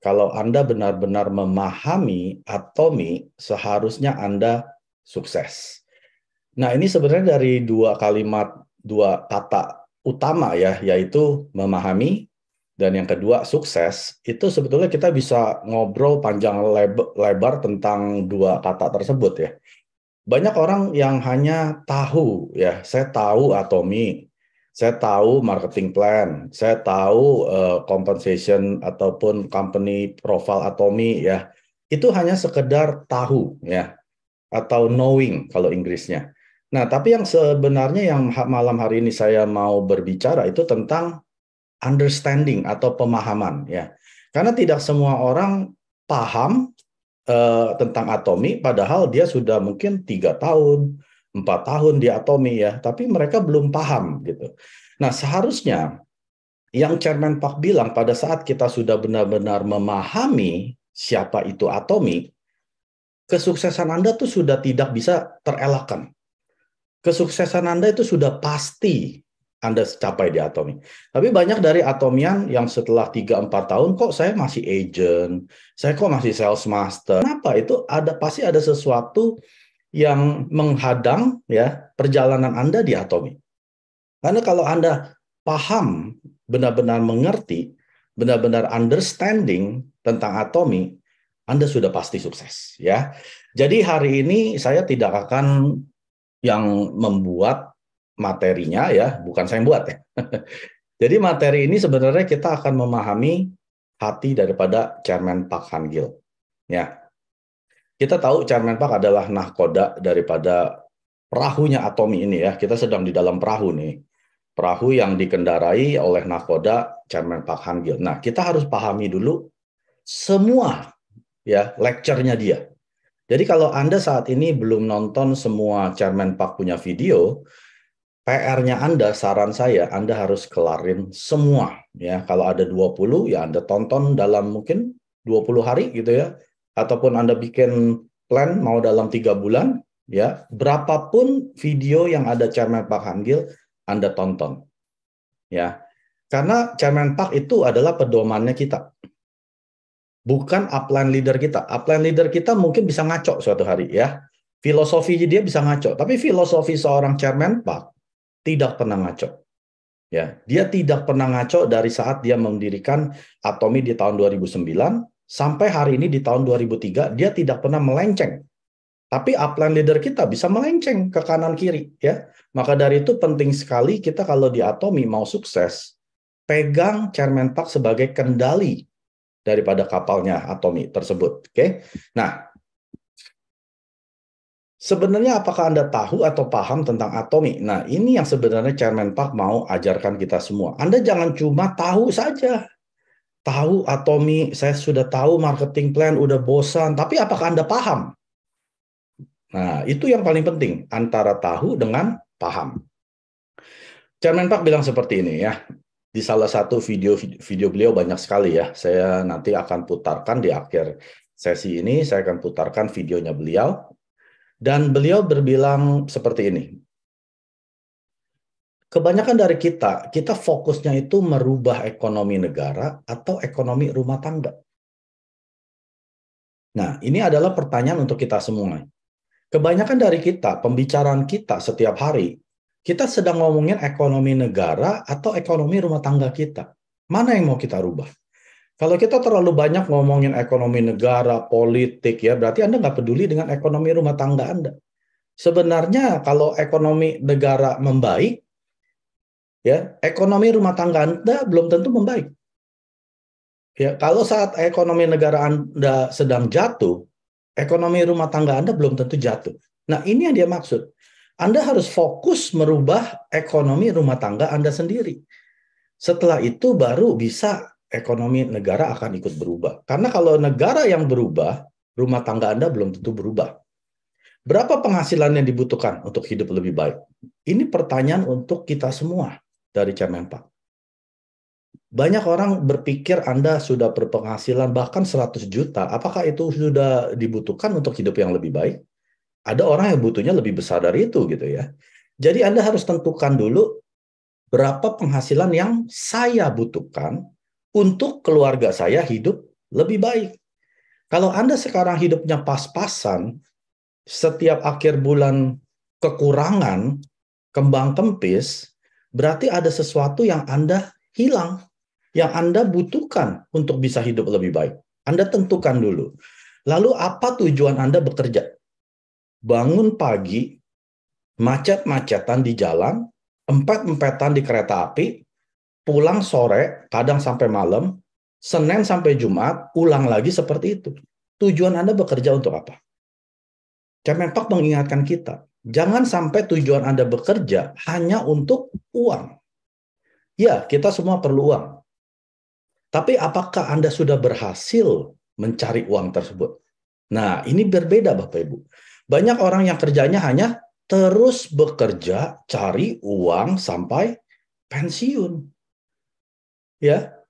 kalau Anda benar-benar memahami atomi, seharusnya Anda sukses. Nah, ini sebenarnya dari dua kata utama ya, yaitu memahami dan yang kedua sukses. Itu sebetulnya kita bisa ngobrol panjang lebar tentang dua kata tersebut ya. Banyak orang yang hanya tahu ya, saya tahu atomi, saya tahu marketing plan, saya tahu compensation ataupun company profile atomi ya. Itu hanya sekedar tahu ya, atau knowing kalau Inggrisnya. Nah, tapi yang sebenarnya yang malam hari ini saya mau berbicara itu tentang understanding atau pemahaman ya. Karena tidak semua orang paham tentang atomi, padahal dia sudah mungkin 3 tahun, 4 tahun di atomi ya, tapi mereka belum paham gitu. Nah, seharusnya yang Chairman Park bilang pada saat kita sudah benar-benar memahami siapa itu atomi, kesuksesan Anda tuh sudah tidak bisa terelakkan. Kesuksesan Anda itu sudah pasti Anda capai di atomi. Tapi banyak dari atomian yang setelah 3-4 tahun, kok saya masih agent, saya kok masih sales master. Kenapa? Itu pasti ada sesuatu yang menghadang ya perjalanan Anda di atomi. Karena kalau Anda paham, benar-benar mengerti, benar-benar understanding tentang atomi, Anda sudah pasti sukses ya. Jadi hari ini saya tidak akan yang membuat materinya ya, bukan saya yang buat ya. Jadi materi ini sebenarnya kita akan memahami hati daripada Chairman Park Han-gil. Ya, kita tahu Chairman Park adalah nahkoda daripada perahunya atomi ini ya. Kita sedang di dalam perahu nih. Perahu yang dikendarai oleh nahkoda Chairman Park Han-gil. Nah, kita harus pahami dulu semua ya lecture-nya dia. Jadi kalau Anda saat ini belum nonton semua Chairman Park punya video, PR-nya Anda, saran saya, Anda harus kelarin semua. Ya, kalau ada 20, ya Anda tonton dalam mungkin 20 hari gitu ya. Ataupun Anda bikin plan mau dalam 3 bulan, ya. Berapapun video yang ada Chairman Park Han-gil, Anda tonton. Ya. Karena Chairman Park itu adalah pedomannya kita. Bukan upline leader kita. Upline leader kita mungkin bisa ngaco suatu hari ya. Filosofi dia bisa ngaco, tapi filosofi seorang Chairman Park tidak pernah ngaco. Ya, dia tidak pernah ngaco dari saat dia mendirikan Atomi di tahun 2009 sampai hari ini di tahun 2003, dia tidak pernah melenceng. Tapi upline leader kita bisa melenceng ke kanan kiri ya. Maka dari itu penting sekali kita kalau di Atomi mau sukses, pegang Chairman Park sebagai kendali daripada kapalnya Atomi tersebut. Oke. Nah, sebenarnya apakah Anda tahu atau paham tentang atomi? Nah, ini yang sebenarnya Chairman Park mau ajarkan kita semua. Anda jangan cuma tahu saja. Tahu atomi, saya sudah tahu marketing plan, udah bosan. Tapi apakah Anda paham? Nah, itu yang paling penting. Antara tahu dengan paham. Chairman Park bilang seperti ini ya. Di salah satu video beliau banyak sekali ya. Saya nanti akan putarkan di akhir sesi ini. Saya akan putarkan videonya beliau. Dan beliau berbilang seperti ini. Kebanyakan dari kita fokusnya itu merubah ekonomi negara atau ekonomi rumah tangga. Nah, ini adalah pertanyaan untuk kita semua. Kebanyakan dari kita, pembicaraan kita setiap hari, kita sedang ngomongin ekonomi negara atau ekonomi rumah tangga kita. Mana yang mau kita rubah? Kalau kita terlalu banyak ngomongin ekonomi negara, politik, ya berarti Anda nggak peduli dengan ekonomi rumah tangga Anda. Sebenarnya kalau ekonomi negara membaik, ya ekonomi rumah tangga Anda belum tentu membaik. Ya, kalau saat ekonomi negara Anda sedang jatuh, ekonomi rumah tangga Anda belum tentu jatuh. Nah, ini yang dia maksud. Anda harus fokus merubah ekonomi rumah tangga Anda sendiri. Setelah itu baru bisa ekonomi negara akan ikut berubah. Karena kalau negara yang berubah, rumah tangga Anda belum tentu berubah. Berapa penghasilan yang dibutuhkan untuk hidup lebih baik? Ini pertanyaan untuk kita semua dari Chairman Park. Banyak orang berpikir Anda sudah berpenghasilan bahkan 100 juta. Apakah itu sudah dibutuhkan untuk hidup yang lebih baik? Ada orang yang butuhnya lebih besar dari itu gitu ya. Jadi Anda harus tentukan dulu berapa penghasilan yang saya butuhkan untuk keluarga saya hidup lebih baik. Kalau Anda sekarang hidupnya pas-pasan, setiap akhir bulan kekurangan, kembang kempis, berarti ada sesuatu yang Anda hilang, yang Anda butuhkan untuk bisa hidup lebih baik. Anda tentukan dulu. Lalu apa tujuan Anda bekerja? Bangun pagi, macet-macetan di jalan, empet-empetan di kereta api, pulang sore, kadang sampai malam, Senin sampai Jumat, ulang lagi seperti itu. Tujuan Anda bekerja untuk apa? Kemenpak mengingatkan kita, jangan sampai tujuan Anda bekerja hanya untuk uang. Ya, kita semua perlu uang. Tapi apakah Anda sudah berhasil mencari uang tersebut? Nah, ini berbeda Bapak Ibu. Banyak orang yang kerjanya hanya terus bekerja, cari uang sampai pensiun. Ya,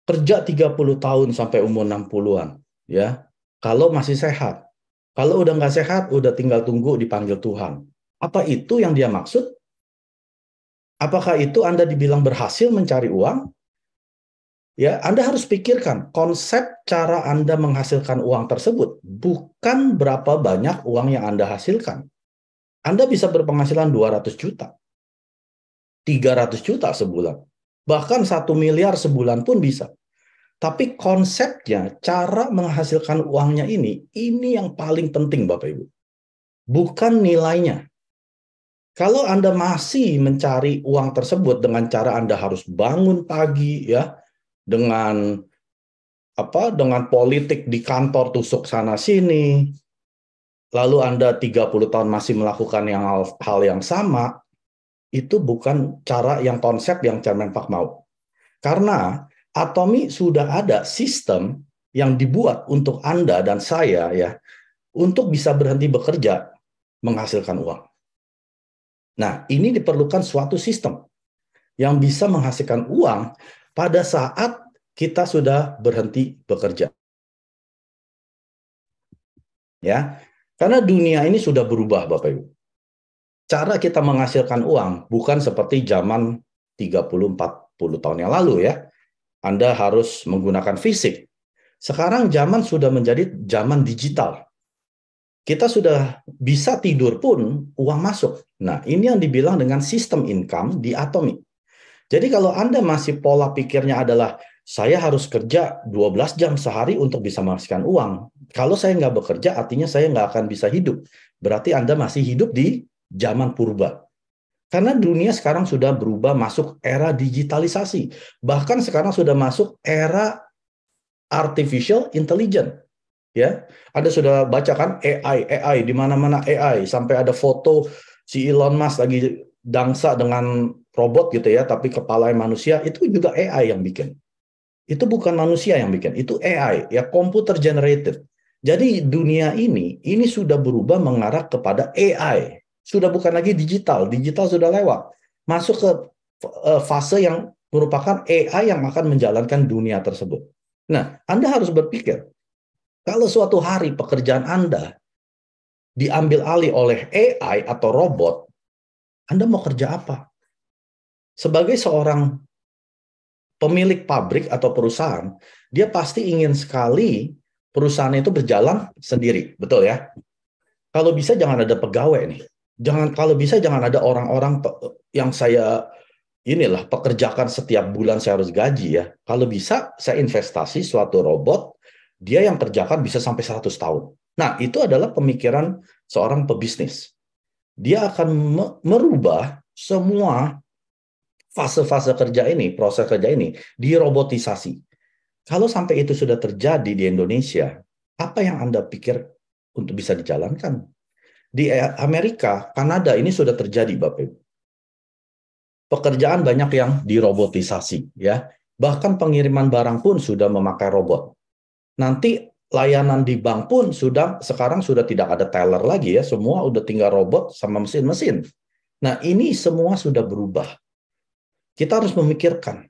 kerja 30 tahun sampai umur 60-an, ya. Kalau masih sehat. Kalau udah nggak sehat, udah tinggal tunggu dipanggil Tuhan. Apa itu yang dia maksud? Apakah itu Anda dibilang berhasil mencari uang? Ya, Anda harus pikirkan konsep cara Anda menghasilkan uang tersebut, bukan berapa banyak uang yang Anda hasilkan. Anda bisa berpenghasilan 200 juta, 300 juta sebulan. Bahkan 1 miliar sebulan pun bisa. Tapi konsepnya, cara menghasilkan uangnya ini yang paling penting Bapak Ibu. Bukan nilainya. Kalau Anda masih mencari uang tersebut dengan cara Anda harus bangun pagi ya, dengan dengan politik di kantor tusuk sana sini, lalu Anda 30 tahun masih melakukan hal yang sama, itu bukan cara yang konsep yang Kemenpak mau. Karena Atomi sudah ada sistem yang dibuat untuk Anda dan saya ya, untuk bisa berhenti bekerja menghasilkan uang. Nah, ini diperlukan suatu sistem yang bisa menghasilkan uang pada saat kita sudah berhenti bekerja. Ya. Karena dunia ini sudah berubah Bapak Ibu. Cara kita menghasilkan uang bukan seperti zaman 30-40 tahun yang lalu ya. Anda harus menggunakan fisik. Sekarang zaman sudah menjadi zaman digital. Kita sudah bisa tidur pun uang masuk. Nah, ini yang dibilang dengan sistem income di Atomi. Jadi kalau Anda masih pola pikirnya adalah saya harus kerja 12 jam sehari untuk bisa menghasilkan uang. Kalau saya nggak bekerja, artinya saya nggak akan bisa hidup. Berarti Anda masih hidup di zaman purba. Karena dunia sekarang sudah berubah masuk era digitalisasi. Bahkan sekarang sudah masuk era artificial intelligence. Ya, Anda sudah baca kan AI di mana-mana AI sampai ada foto si Elon Musk lagi dangsa dengan robot gitu ya, tapi kepalanya manusia, itu juga AI yang bikin. Itu bukan manusia yang bikin, itu AI ya, computer generated. Jadi dunia ini sudah berubah mengarah kepada AI. Sudah bukan lagi digital, digital sudah lewat. Masuk ke fase yang merupakan AI yang akan menjalankan dunia tersebut. Nah, Anda harus berpikir, kalau suatu hari pekerjaan Anda diambil alih oleh AI atau robot, Anda mau kerja apa? Sebagai seorang pemilik pabrik atau perusahaan, dia pasti ingin sekali perusahaan itu berjalan sendiri, betul ya? Kalau bisa jangan ada pegawai nih. Kalau bisa jangan ada orang-orang yang saya pekerjakan setiap bulan saya harus gaji ya. Kalau bisa saya investasi suatu robot, dia yang kerjakan bisa sampai 100 tahun. Nah, itu adalah pemikiran seorang pebisnis. Dia akan merubah semua fase-fase kerja ini, proses kerja ini dirobotisasi. Kalau sampai itu sudah terjadi di Indonesia, apa yang Anda pikir untuk bisa dijalankan? Di Amerika, Kanada ini sudah terjadi, Bapak Ibu. Pekerjaan banyak yang dirobotisasi, ya. Bahkan pengiriman barang pun sudah memakai robot. Nanti layanan di bank pun sekarang sudah tidak ada teller lagi ya, semua udah tinggal robot sama mesin-mesin. Nah, ini semua sudah berubah. Kita harus memikirkan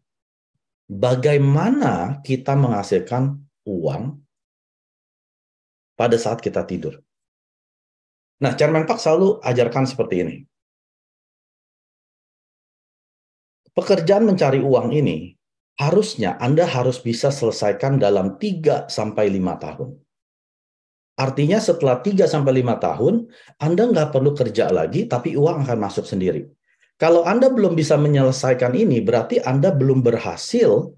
bagaimana kita menghasilkan uang pada saat kita tidur. Nah, Kemenpak selalu ajarkan seperti ini. Pekerjaan mencari uang ini harusnya Anda harus bisa selesaikan dalam 3 sampai 5 tahun. Artinya setelah 3 sampai 5 tahun, Anda nggak perlu kerja lagi, tapi uang akan masuk sendiri. Kalau Anda belum bisa menyelesaikan ini, berarti Anda belum berhasil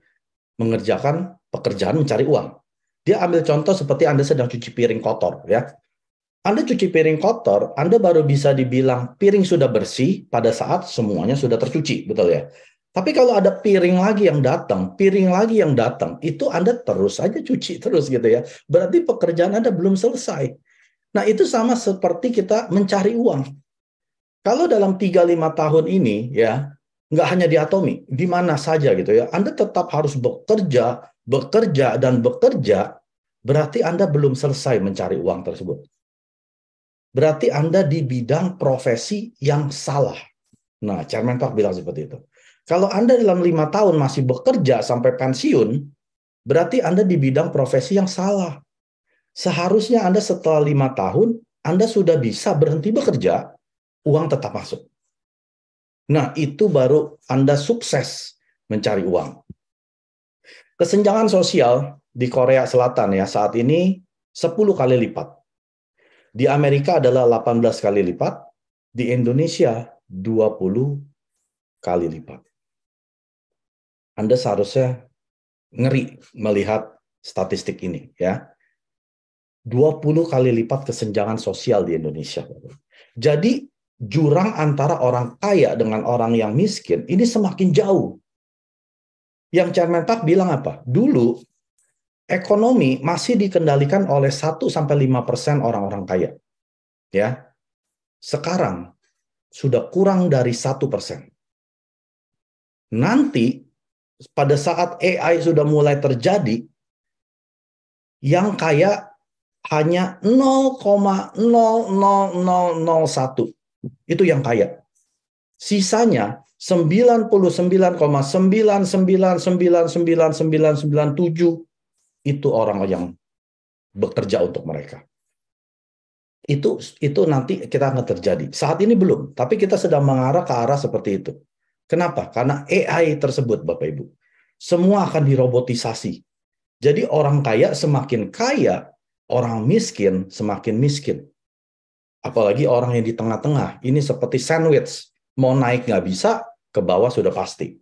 mengerjakan pekerjaan mencari uang. Dia ambil contoh seperti Anda sedang cuci piring kotor, ya. Anda cuci piring kotor, Anda baru bisa dibilang piring sudah bersih pada saat semuanya sudah tercuci, betul ya? Tapi kalau ada piring lagi yang datang, itu Anda terus saja cuci terus gitu ya. Berarti pekerjaan Anda belum selesai. Nah, itu sama seperti kita mencari uang. Kalau dalam 3-5 tahun ini, ya, nggak hanya di Atomi, di mana saja gitu ya, Anda tetap harus bekerja, dan bekerja, berarti Anda belum selesai mencari uang tersebut. Berarti Anda di bidang profesi yang salah. Nah, Chairman Park bilang seperti itu. Kalau Anda dalam 5 tahun masih bekerja sampai pensiun, berarti Anda di bidang profesi yang salah. Seharusnya Anda setelah 5 tahun, Anda sudah bisa berhenti bekerja, uang tetap masuk. Nah, itu baru Anda sukses mencari uang. Kesenjangan sosial di Korea Selatan ya saat ini 10 kali lipat. Di Amerika adalah 18 kali lipat, di Indonesia 20 kali lipat. Anda seharusnya ngeri melihat statistik ini ya. 20 kali lipat kesenjangan sosial di Indonesia. Jadi jurang antara orang kaya dengan orang yang miskin ini semakin jauh. Yang Chairman Park bilang apa? Dulu ekonomi masih dikendalikan oleh 1-5% orang-orang kaya. Ya. Sekarang sudah kurang dari 1%. Nanti pada saat AI sudah mulai terjadi, yang kaya hanya 0,00001. Itu yang kaya. Sisanya 99,9999997 itu orang yang bekerja untuk mereka. Itu nanti kita akan terjadi. Saat ini belum, tapi kita sedang mengarah ke arah seperti itu. Kenapa? Karena AI tersebut, Bapak Ibu, semua akan dirobotisasi. Jadi orang kaya semakin kaya, orang miskin semakin miskin. Apalagi orang yang di tengah-tengah, ini seperti sandwich. Mau naik nggak bisa, ke bawah sudah pasti.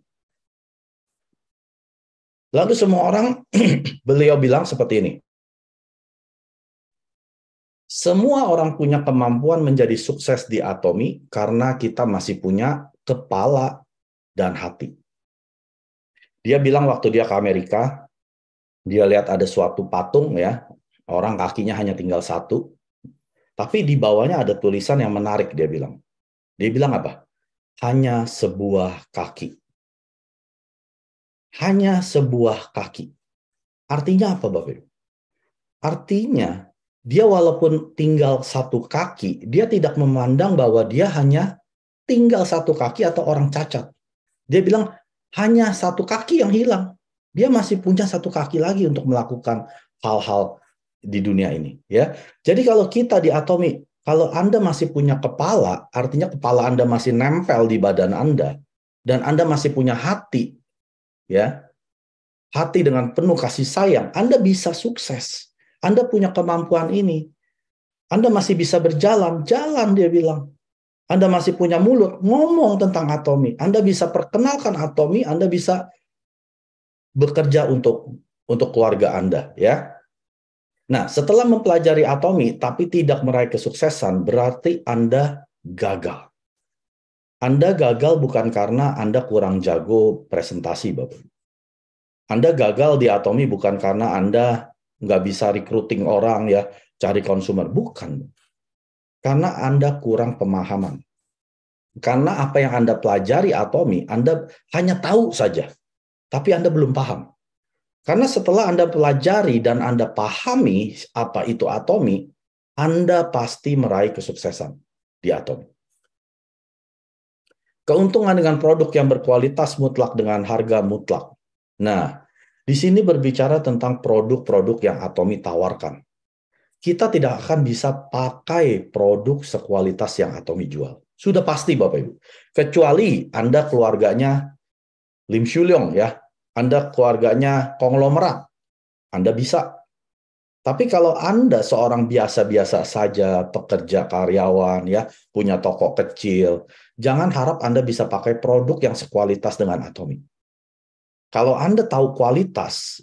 Lalu semua orang, beliau bilang seperti ini. Semua orang punya kemampuan menjadi sukses di Atomi karena kita masih punya kepala dan hati. Dia bilang waktu dia ke Amerika, dia lihat ada suatu patung ya, orang kakinya hanya tinggal satu, tapi di bawahnya ada tulisan yang menarik dia bilang. Dia bilang apa? Hanya sebuah kaki. Hanya sebuah kaki. Artinya apa, Bapak Ibu? Artinya, dia walaupun tinggal satu kaki, dia tidak memandang bahwa dia hanya tinggal satu kaki atau orang cacat. Dia bilang, hanya satu kaki yang hilang. Dia masih punya satu kaki lagi untuk melakukan hal-hal di dunia ini. Ya. Jadi kalau kita di Atomi, kalau Anda masih punya kepala, artinya kepala Anda masih nempel di badan Anda, dan Anda masih punya hati, ya, hati dengan penuh kasih sayang, Anda bisa sukses. Anda punya kemampuan ini. Anda masih bisa berjalan, jalan dia bilang. Anda masih punya mulut, ngomong tentang Atomi. Anda bisa perkenalkan Atomi, Anda bisa bekerja untuk keluarga Anda, ya. Nah, setelah mempelajari Atomi tapi tidak meraih kesuksesan, berarti Anda gagal. Anda gagal bukan karena Anda kurang jago presentasi, Bapak. Anda gagal di Atomi bukan karena Anda nggak bisa recruiting orang, ya, cari konsumer. Bukan. Karena Anda kurang pemahaman. Karena apa yang Anda pelajari Atomi, Anda hanya tahu saja. Tapi Anda belum paham. Karena setelah Anda pelajari dan Anda pahami apa itu Atomi, Anda pasti meraih kesuksesan di Atomi. Keuntungan dengan produk yang berkualitas mutlak dengan harga mutlak. Nah, di sini berbicara tentang produk-produk yang Atomi tawarkan. Kita tidak akan bisa pakai produk sekualitas yang Atomi jual. Sudah pasti, Bapak Ibu. Kecuali Anda keluarganya Lim Shulyong, ya. Anda keluarganya konglomerat, Anda bisa. Tapi kalau Anda seorang biasa-biasa saja, pekerja karyawan, ya, punya toko kecil, jangan harap Anda bisa pakai produk yang sekualitas dengan Atomic. Kalau Anda tahu kualitas,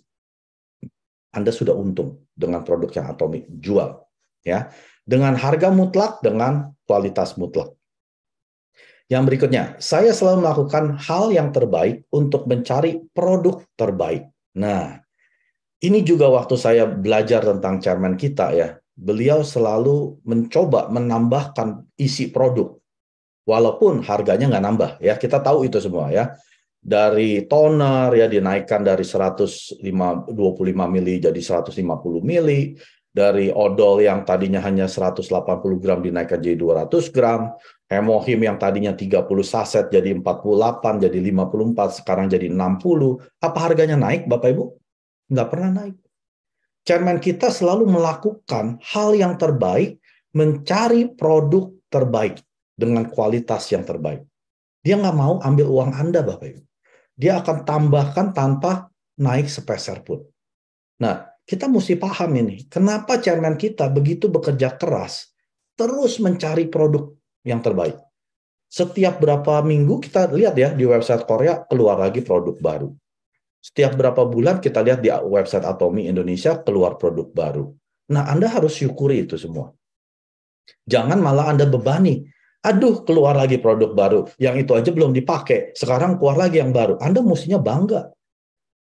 Anda sudah untung dengan produk yang Atomic jual, ya, dengan harga mutlak, dengan kualitas mutlak. Yang berikutnya, saya selalu melakukan hal yang terbaik untuk mencari produk terbaik. Nah, ini juga waktu saya belajar tentang chairman kita, ya, beliau selalu mencoba menambahkan isi produk, walaupun harganya nggak nambah, ya, kita tahu itu semua, ya. Dari toner, ya, dinaikkan dari 125 mili jadi 150 mili, dari odol yang tadinya hanya 180 gram dinaikkan jadi 200 gram, Hemohim yang tadinya 30 saset jadi 48, jadi 54, sekarang jadi 60. Apa harganya naik, Bapak Ibu? Nggak pernah naik. Chairman kita selalu melakukan hal yang terbaik, mencari produk terbaik dengan kualitas yang terbaik. Dia nggak mau ambil uang Anda, Bapak Ibu. Dia akan tambahkan tanpa naik sepeser pun. Nah, kita mesti paham ini. Kenapa chairman kita begitu bekerja keras, terus mencari produk yang terbaik. Setiap berapa minggu kita lihat, ya, di website Korea keluar lagi produk baru. Setiap berapa bulan kita lihat di website Atomi Indonesia keluar produk baru. Nah, Anda harus syukuri itu semua. Jangan malah Anda bebani. Aduh, keluar lagi produk baru. Yang itu aja belum dipakai. Sekarang keluar lagi yang baru. Anda mestinya bangga.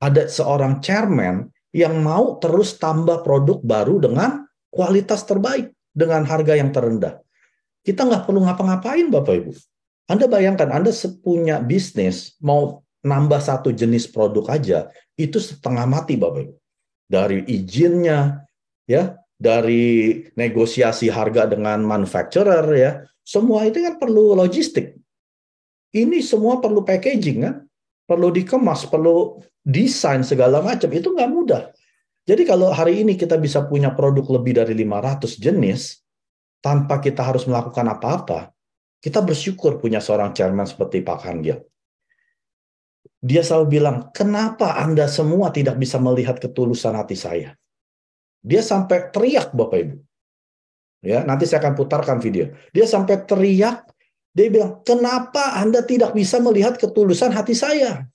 Ada seorang chairman yang mau terus tambah produk baru dengan kualitas terbaik, dengan harga yang terendah. Kita nggak perlu ngapa-ngapain, Bapak Ibu. Anda bayangkan, Anda punya bisnis, mau nambah satu jenis produk aja, itu setengah mati, Bapak Ibu. Dari izinnya, ya, dari negosiasi harga dengan manufacturer, ya, semua itu kan perlu logistik. Ini semua perlu packaging, kan? Perlu dikemas, perlu desain segala macam. Itu nggak mudah. Jadi kalau hari ini kita bisa punya produk lebih dari 500 jenis, tanpa kita harus melakukan apa-apa, kita bersyukur punya seorang chairman seperti Pak Han Giat. Dia selalu bilang, kenapa Anda semua tidak bisa melihat ketulusan hati saya? Dia sampai teriak, Bapak Ibu. Ya, nanti saya akan putarkan video. Dia sampai teriak, dia bilang, kenapa Anda tidak bisa melihat ketulusan hati saya?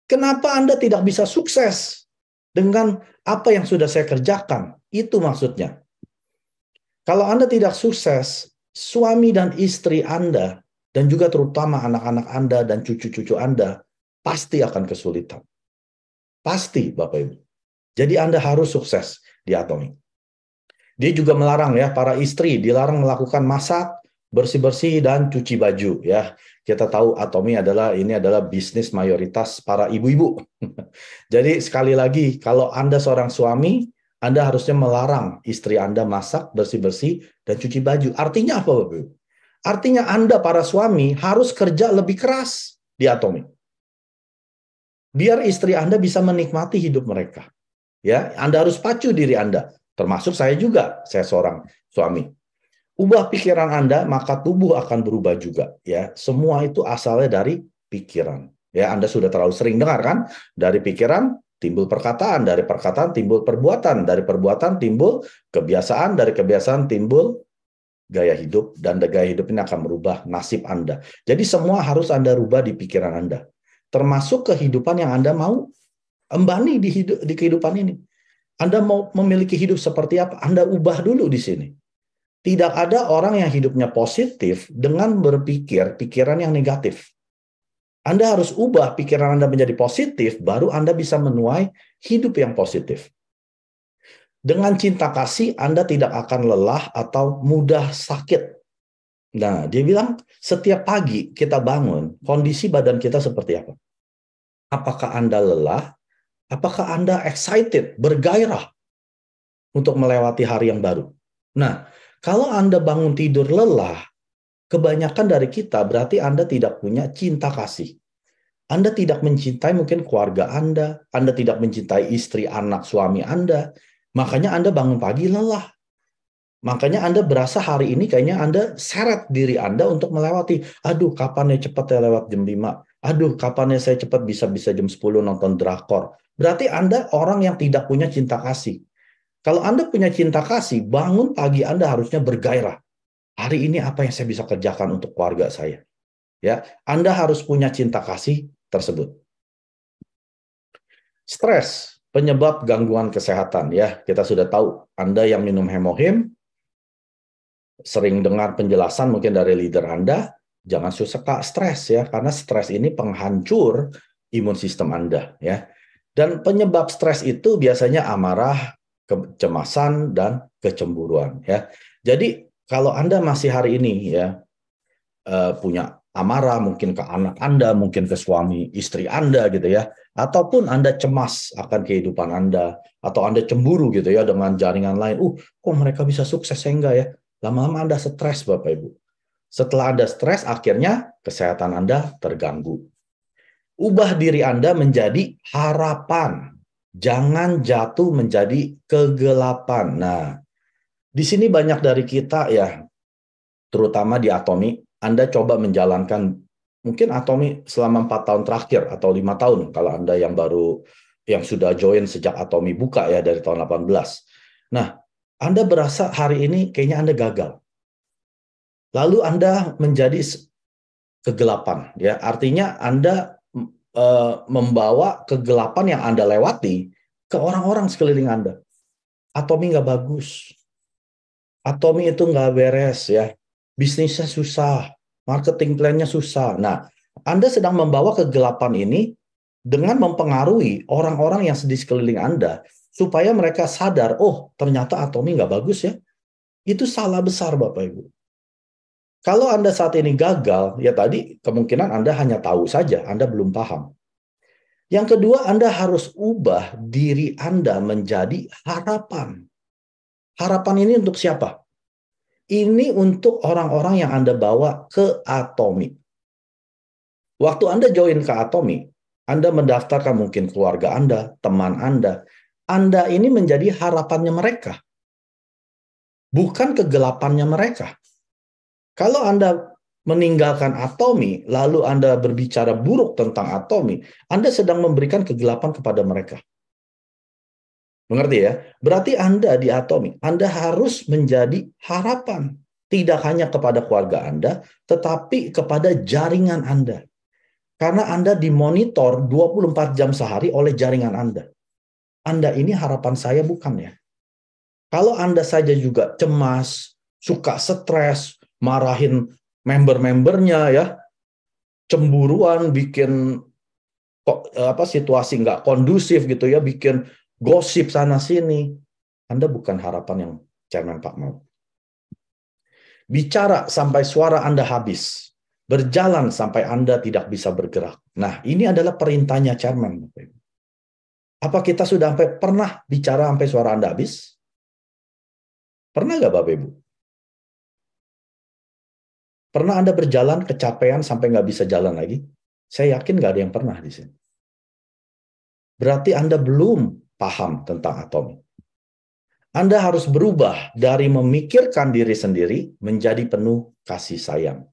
Kenapa Anda tidak bisa sukses dengan apa yang sudah saya kerjakan? Itu maksudnya. Kalau Anda tidak sukses, suami dan istri Anda, dan juga terutama anak-anak Anda dan cucu-cucu Anda, pasti akan kesulitan. Pasti, Bapak Ibu. Jadi Anda harus sukses di Atomi. Dia juga melarang, ya, para istri dilarang melakukan masak, bersih-bersih, dan cuci baju, ya. Kita tahu Atomi adalah bisnis mayoritas para ibu-ibu. Jadi sekali lagi, kalau Anda seorang suami, Anda harusnya melarang istri Anda masak, bersih-bersih, dan cuci baju. Artinya apa, Bapak Ibu? Artinya Anda para suami harus kerja lebih keras di Atomi. Biar istri Anda bisa menikmati hidup mereka. Ya, Anda harus pacu diri Anda. Termasuk saya juga, saya seorang suami. Ubah pikiran Anda, maka tubuh akan berubah juga. Ya, semua itu asalnya dari pikiran. Ya, Anda sudah terlalu sering dengar, kan? Dari pikiran timbul perkataan, dari perkataan timbul perbuatan, dari perbuatan timbul kebiasaan, dari kebiasaan timbul gaya hidup, dan gaya hidup ini akan merubah nasib Anda. Jadi semua harus Anda rubah di pikiran Anda. Termasuk kehidupan yang Anda mau embani di kehidupan ini. Anda mau memiliki hidup seperti apa? Anda ubah dulu di sini. Tidak ada orang yang hidupnya positif dengan berpikir pikiran yang negatif. Anda harus ubah pikiran Anda menjadi positif, baru Anda bisa menuai hidup yang positif. Dengan cinta kasih, Anda tidak akan lelah atau mudah sakit. Nah, dia bilang, setiap pagi kita bangun, kondisi badan kita seperti apa? Apakah Anda lelah? Apakah Anda excited, bergairah untuk melewati hari yang baru? Nah, kalau Anda bangun tidur lelah, kebanyakan dari kita berarti Anda tidak punya cinta kasih. Anda tidak mencintai mungkin keluarga Anda tidak mencintai istri, anak, suami Anda. Makanya Anda bangun pagi lelah. Makanya Anda berasa hari ini kayaknya Anda seret diri Anda untuk melewati. Aduh, kapan ya cepat ya lewat jam 5. Aduh, kapannya saya cepat bisa jam 10 nonton drakor. Berarti Anda orang yang tidak punya cinta kasih. Kalau Anda punya cinta kasih, bangun pagi Anda harusnya bergairah. Hari ini apa yang saya bisa kerjakan untuk keluarga saya? Ya, Anda harus punya cinta kasih tersebut. Stres, penyebab gangguan kesehatan. Ya, kita sudah tahu. Anda yang minum hemohim, sering dengar penjelasan mungkin dari leader Anda, jangan suka stres ya, karena stres ini penghancur imun sistem Anda ya. Dan penyebab stres itu biasanya amarah, kecemasan, dan kecemburuan ya. Jadi kalau Anda masih hari ini ya punya amarah mungkin ke anak Anda, mungkin ke suami istri Anda gitu ya, ataupun Anda cemas akan kehidupan Anda, atau Anda cemburu gitu ya dengan jaringan lain, kok mereka bisa sukses saya enggak ya? Lama-lama Anda stres Bapak Ibu. Setelah Anda stres, akhirnya kesehatan Anda terganggu. Ubah diri Anda menjadi harapan. Jangan jatuh menjadi kegelapan. Nah, di sini banyak dari kita ya, terutama di Atomi, Anda coba menjalankan mungkin Atomi selama 4 tahun terakhir atau 5 tahun kalau Anda yang baru yang sudah join sejak Atomi buka ya dari tahun 18. Nah, Anda berasa hari ini kayaknya Anda gagal. Lalu Anda menjadi kegelapan ya. Artinya Anda membawa kegelapan yang Anda lewati ke orang-orang sekeliling Anda. Atomi nggak bagus. Atomi itu nggak beres ya. Bisnisnya susah. Marketing plan-nya susah. Nah, Anda sedang membawa kegelapan ini dengan mempengaruhi orang-orang yang di sekeliling Anda supaya mereka sadar, oh ternyata Atomi nggak bagus ya. Itu salah besar Bapak Ibu. Kalau Anda saat ini gagal, ya tadi kemungkinan Anda hanya tahu saja, Anda belum paham. Yang kedua, Anda harus ubah diri Anda menjadi harapan. Harapan ini untuk siapa? Ini untuk orang-orang yang Anda bawa ke Atomi. Waktu Anda join ke Atomi, Anda mendaftarkan mungkin keluarga Anda, teman Anda ini menjadi harapannya mereka. Bukan kegelapannya mereka. Kalau Anda meninggalkan Atomi, lalu Anda berbicara buruk tentang Atomi, Anda sedang memberikan kegelapan kepada mereka. Mengerti ya? Berarti Anda di Atomi, Anda harus menjadi harapan. Tidak hanya kepada keluarga Anda, tetapi kepada jaringan Anda. Karena Anda dimonitor 24 jam sehari oleh jaringan Anda. Anda ini harapan saya bukan ya? Kalau Anda saja juga cemas, suka stres, marahin member-membernya ya, cemburuan, bikin situasi nggak kondusif gitu ya, bikin gosip sana sini, Anda bukan harapan yang Chairman Pak mau. Bicara sampai suara Anda habis, berjalan sampai Anda tidak bisa bergerak. Nah, ini adalah perintahnya Chairman. Apa kita sudah pernah bicara sampai suara Anda habis? Pernah nggak Bapak Ibu? Pernah Anda berjalan kecapean sampai nggak bisa jalan lagi? Saya yakin nggak ada yang pernah di sini. Berarti Anda belum paham tentang Atomi. Anda harus berubah dari memikirkan diri sendiri menjadi penuh kasih sayang.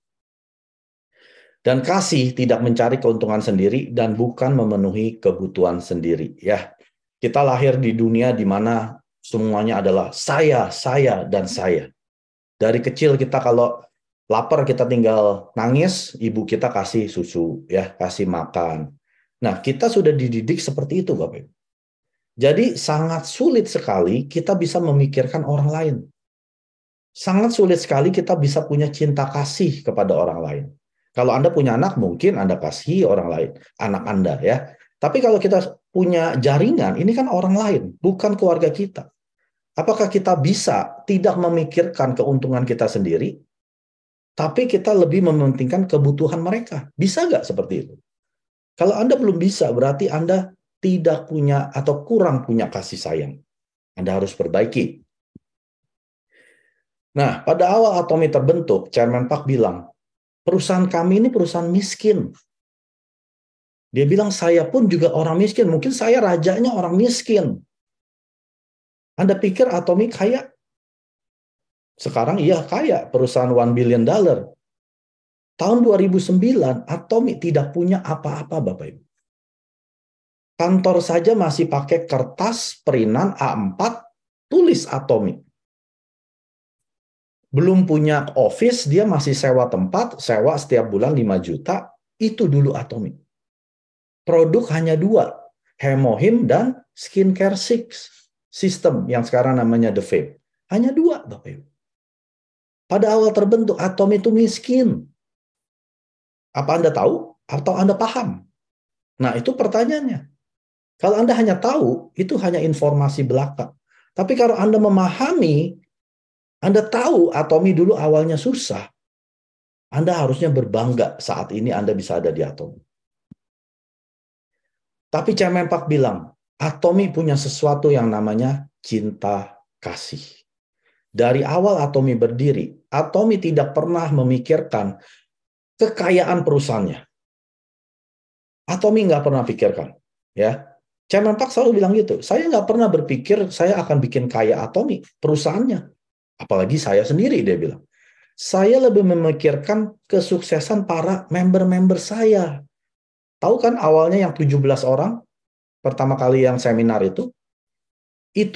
Dan kasih tidak mencari keuntungan sendiri dan bukan memenuhi kebutuhan sendiri. Ya, kita lahir di dunia di mana semuanya adalah saya, dan saya. Dari kecil kita kalau lapar kita tinggal nangis, ibu kita kasih susu, ya, kasih makan. Nah, kita sudah dididik seperti itu, Bapak Ibu. Jadi sangat sulit sekali kita bisa memikirkan orang lain. Sangat sulit sekali kita bisa punya cinta kasih kepada orang lain. Kalau Anda punya anak, mungkin Anda kasih orang lain, anak Anda ya. Tapi kalau kita punya jaringan, ini kan orang lain, bukan keluarga kita. Apakah kita bisa tidak memikirkan keuntungan kita sendiri, tapi kita lebih mementingkan kebutuhan mereka? Bisa nggak seperti itu? Kalau Anda belum bisa, berarti Anda tidak punya atau kurang punya kasih sayang. Anda harus perbaiki. Nah, pada awal Atomi terbentuk, Chairman Pak bilang, perusahaan kami ini perusahaan miskin. Dia bilang, saya pun juga orang miskin. Mungkin saya rajanya orang miskin. Anda pikir Atomi kaya? Sekarang iya kaya, perusahaan $1 billion. Tahun 2009, Atomi tidak punya apa-apa, Bapak Ibu. Kantor saja masih pakai kertas perinan A4, tulis Atomi. Belum punya office, dia masih sewa tempat, sewa setiap bulan 5 juta, itu dulu Atomi. Produk hanya 2, Hemohim dan Skincare System, yang sekarang namanya The Vape. Hanya 2, Bapak Ibu. Pada awal terbentuk, Atomi itu miskin. Apa Anda tahu? Atau Anda paham? Nah, itu pertanyaannya. Kalau Anda hanya tahu, itu hanya informasi belaka. Tapi kalau Anda memahami, Anda tahu Atomi dulu awalnya susah, Anda harusnya berbangga saat ini Anda bisa ada di Atomi. Tapi Cemenpak bilang, Atomi punya sesuatu yang namanya cinta kasih. Dari awal Atomi berdiri, Atomi tidak pernah memikirkan kekayaan perusahaannya. Atomi nggak pernah pikirkan. Ya, Cemenpak selalu bilang gitu, saya nggak pernah berpikir saya akan bikin kaya Atomi, perusahaannya. Apalagi saya sendiri, dia bilang. Saya lebih memikirkan kesuksesan para member-member saya. Tahu kan awalnya yang 17 orang, pertama kali yang seminar itu